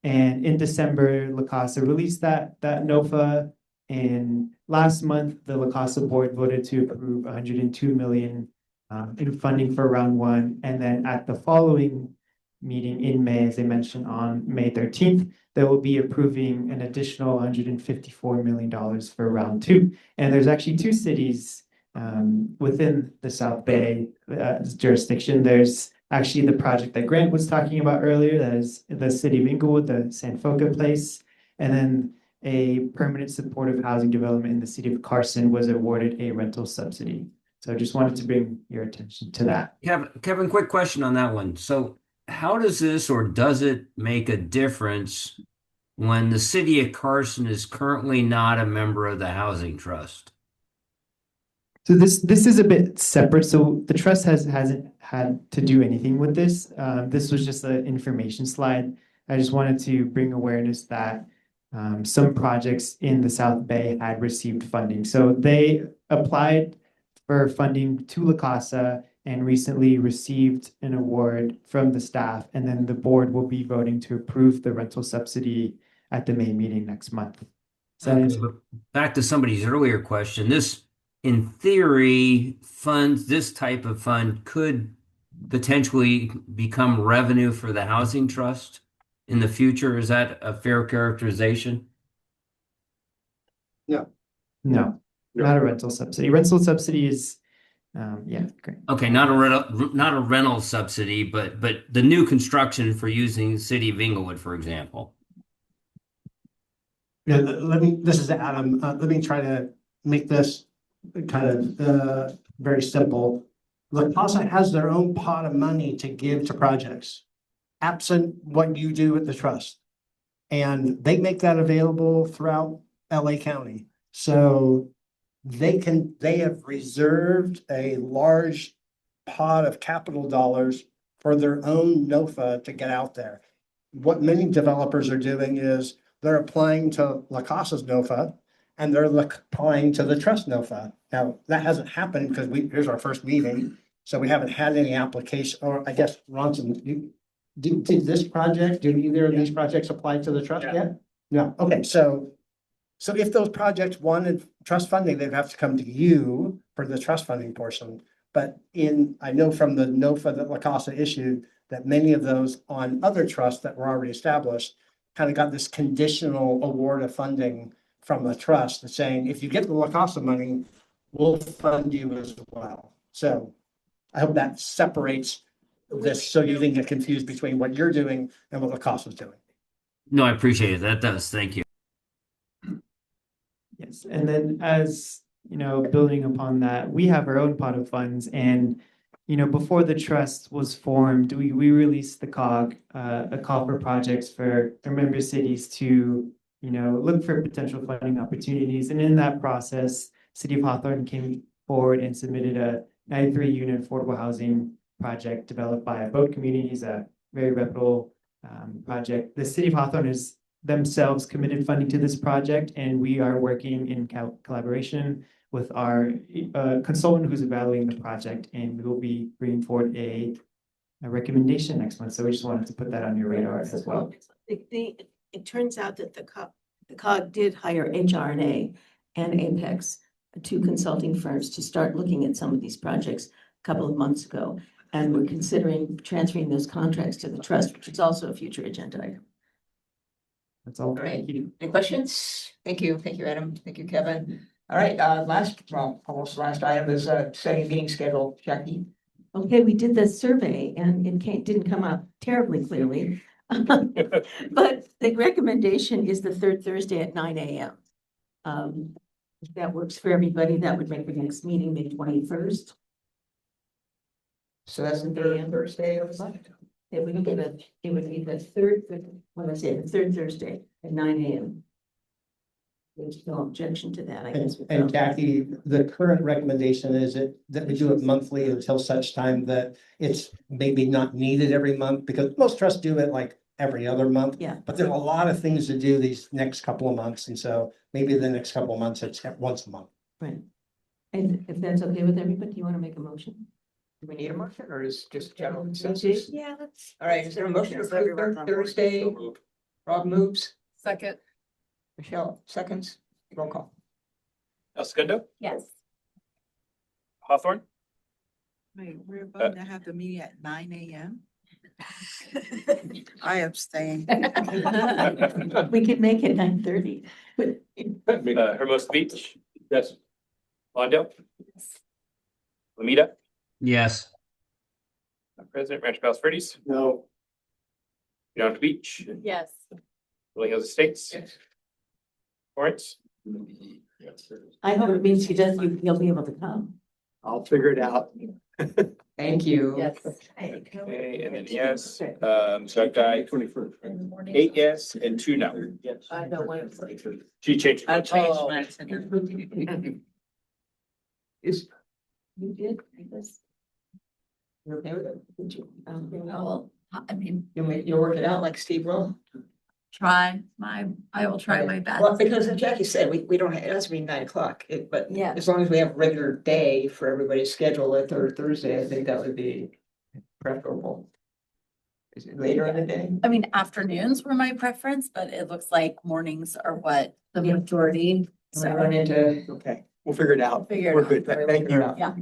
And in December, La Casa released that NOFA. And last month, the La Casa board voted to approve 102 million in funding for round 1. And then at the following meeting in May, as I mentioned on May 13th, they will be approving an additional $154 million for round 2. And there's actually 2 cities within the South Bay jurisdiction. There's actually the project that Grant was talking about earlier, that is the city of Inglewood, the San Foca place, and then a permanent supportive housing development in the city of Carson was awarded a rental subsidy. So I just wanted to bring your attention to that. Kevin, quick question on that one. So how does this, or does it make a difference when the city of Carson is currently not a member of the housing trust? So this is a bit separate. So the trust hasn't had to do anything with this. This was just an information slide. I just wanted to bring awareness that some projects in the South Bay had received funding. So they applied for funding to La Casa and recently received an award from the staff. And then the board will be voting to approve the rental subsidy at the May meeting next month. So Okay, but back to somebody's earlier question, this, in theory, funds, this type of fund could potentially become revenue for the housing trust in the future. Is that a fair characterization? No. no, not a rental subsidy. Rental subsidy is, yeah, great. Okay, not a rental subsidy, but the new construction for using the city of Inglewood, for example. Yeah, this is Adam. Let me try to make this kind of very simple. La Casa has their own pot of money to give to projects, absent what you do at the trust. And they make that available throughout LA County. So they have reserved a large pot of capital dollars for their own NOFA to get out there. What many developers are doing is they're applying to La Casa's NOFA and they're applying to the trust NOFA. Now, that hasn't happened because here's our first meeting, so we haven't had any application, or I guess, Ronson, did this project, do either of these projects apply to the trust yet? No, okay, so if those projects wanted trust funding, they'd have to come to you for the trust funding portion. But I know from the NOFA that La Casa issued, that many of those on other trusts that were already established kind of got this conditional award of funding from the trust that's saying, if you get the La Casa money, we'll fund you as well. So I hope that separates this so you didn't get confused between what you're doing and what La Casa's doing. No, I appreciate it. That does. Thank you. Yes, and then as you know, building upon that, we have our own pot of funds, and you know, before the trust was formed, we released the COG, a call for projects for our member cities to look for potential funding opportunities, and in that process, City of Hawthorne came forward and submitted a 93-unit affordable housing project developed by a boat community. It's a very reputable project. The City of Hawthorne is themselves committed funding to this project, and we are working in collaboration with our consultant who's evaluating the project, and we will be bringing forward a recommendation next month. So we just wanted to put that on your radar as well. It turns out that the COG did hire HRNA and Apex, two consulting firms, to start looking at some of these projects a couple of months ago. And we're considering transferring those contracts to the trust, which is also a future agenda item. That's all. All right. Any questions? Thank you. Thank you, Adam. Thank you, Kevin. All right, almost last item is setting meeting schedule. Jackie? Okay, we did the survey and it didn't come out terribly clearly. But the recommendation is the third Thursday at 9 a.m. If that works for everybody, that would make the next meeting May 21st. So that's the third Thursday of the month. It would be the third, the third Thursday at 9 a.m. There's no objection to that, I guess. And Jackie, the current recommendation is that we do it monthly until such time that it's maybe not needed every month, because most trusts do it like every other month. Yeah. But there's a lot of things to do these next couple of months, and so maybe the next couple of months it's once a month. Right. And if that's okay with everybody, do you want to make a motion? Do we need a motion or is just general consensus? Yeah, that's. All right, is there a motion to approve third Thursday? Rob moves. Second. Michelle seconds. Roll call. El Segundo, Yes. Hawthorne, Wait, we're about to have the meeting at 9 a.m. I abstain. We could make it 9:30. Hermosa Beach. Yes. Lawndale. Lamita, Yes. President Rancho Palos Verdes, No. Beyond Beach, Yes. Rolling Hills Estates, Lawrence. I hope it means you'll be able to come. I'll figure it out. Thank you. Yes. Okay, and then yes, so I've got 8 yes and 2 no. I know what it's like. She changed. I changed Oh. mine. Is, You did, I guess. you're okay with it? Well, I mean, You'll work it out like Steve will? I will try my best. Well, because as Jackie said, we don't, it has to be 9 o'clock, but Yeah. as long as we have a regular day for everybody's schedule, a third Thursday, I think that would be preferable. Is it later in the day? I mean, afternoons were my preference, but it looks like mornings are what the majority. So run into. Okay, we'll figure it out. Figure it We're out. good. Thank you. Yeah.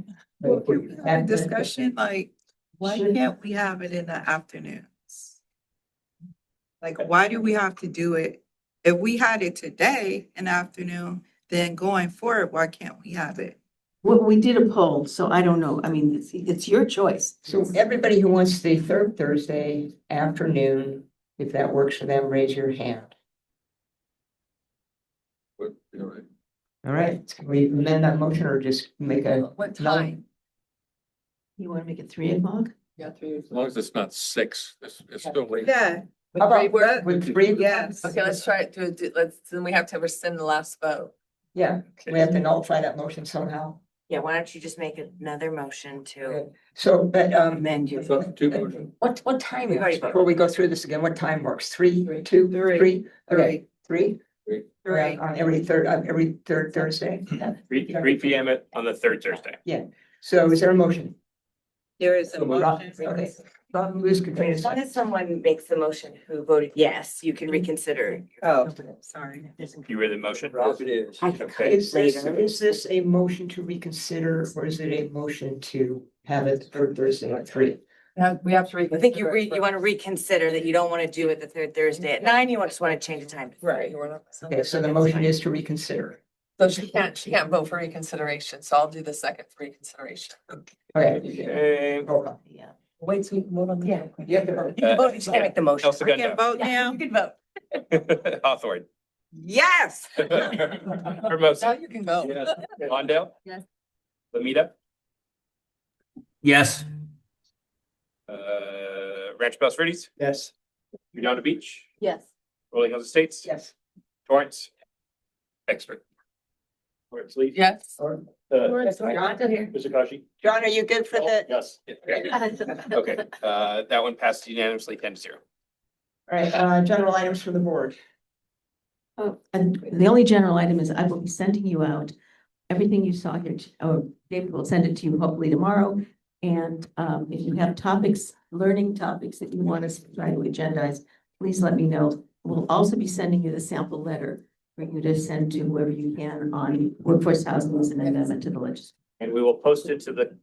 And Discussion, like, why Sure. can't we have it in the afternoons? Like, why do we have to do it? If we had it today in the afternoon, then going forward, why can't we have it? Well, we did a poll, so I don't know. I mean, it's your choice. So everybody who wants the third Thursday afternoon, if that works for them, raise your hand. All right, can we amend that motion or just make a? What time? You want to make it 3 o'clock? Yeah, 3 As long as it's not 6, it's still late. Yeah. How about with 3? Yes. Okay, let's try it then we have to rescind the last vote. Yeah, we have to nullify that motion somehow. Yeah, why don't you just make another motion to So, but, amend your. Two motions. what time We've already works? Before we go through this again, what time works? 3, 2, 3? Okay, 3? Right. On every third Thursday? 3 p.m. on the 3rd Thursday. Yeah, so is there a motion? There is a Okay, motion. Rob moves, Katrina As long seconds. as someone makes the motion who voted yes, you can reconsider. Oh, sorry. You read the motion? It is. Okay. Is this a motion to reconsider or is it a motion to have it for Thursday at 3? We have to. I think you want to reconsider that you don't want to do it the third Thursday at 9, you just want to change the time. Right. Okay, so the motion is to reconsider. So she can't vote for reconsideration, so I'll do the second for reconsideration. Okay. Okay. Roll call. Yeah. Wait, so you can vote on the. Yeah. You have to vote. You can vote, you just can't make the motion. Elsa I can Gunda. vote Yeah, now? you can vote. Hawthorne. Yes. Hermosa. Now you can vote. Mondale. Yes. Lamita. Yes. Rancho Palos Verdes. Yes. Redondo Beach. Yes. Rolling Hills Estates. Yes. Torrance. Extra. Torrance Lee. Yes. John, Mr. Kashi. are you good for the? Yes. Okay, that one passed unanimously 10-0. All right, general items for the board. Oh, and the only general item is I will be sending you out everything you saw here. David will send it to you hopefully tomorrow. And if you have topics, learning topics that you want us to try to agendize, please let me know. We'll also be sending you the sample letter for you to send to whoever you can on workforce housing as an amendment to the legislature. And we will post it to the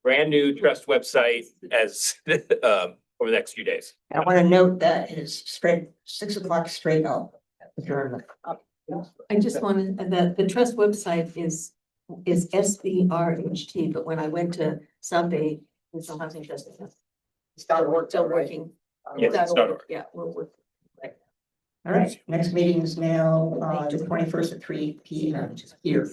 brand new trust website as over the next few days. I want to note that it is straight, 6 o'clock straight up. Adjournment. I just wanted, the trust website is SBRHT, but when I went to South Bay, it's a housing trust. Start work. Still working. Yes, That'll start work. Yeah, we'll work. All right, next meeting is now, the 21st at 3 p.m. here.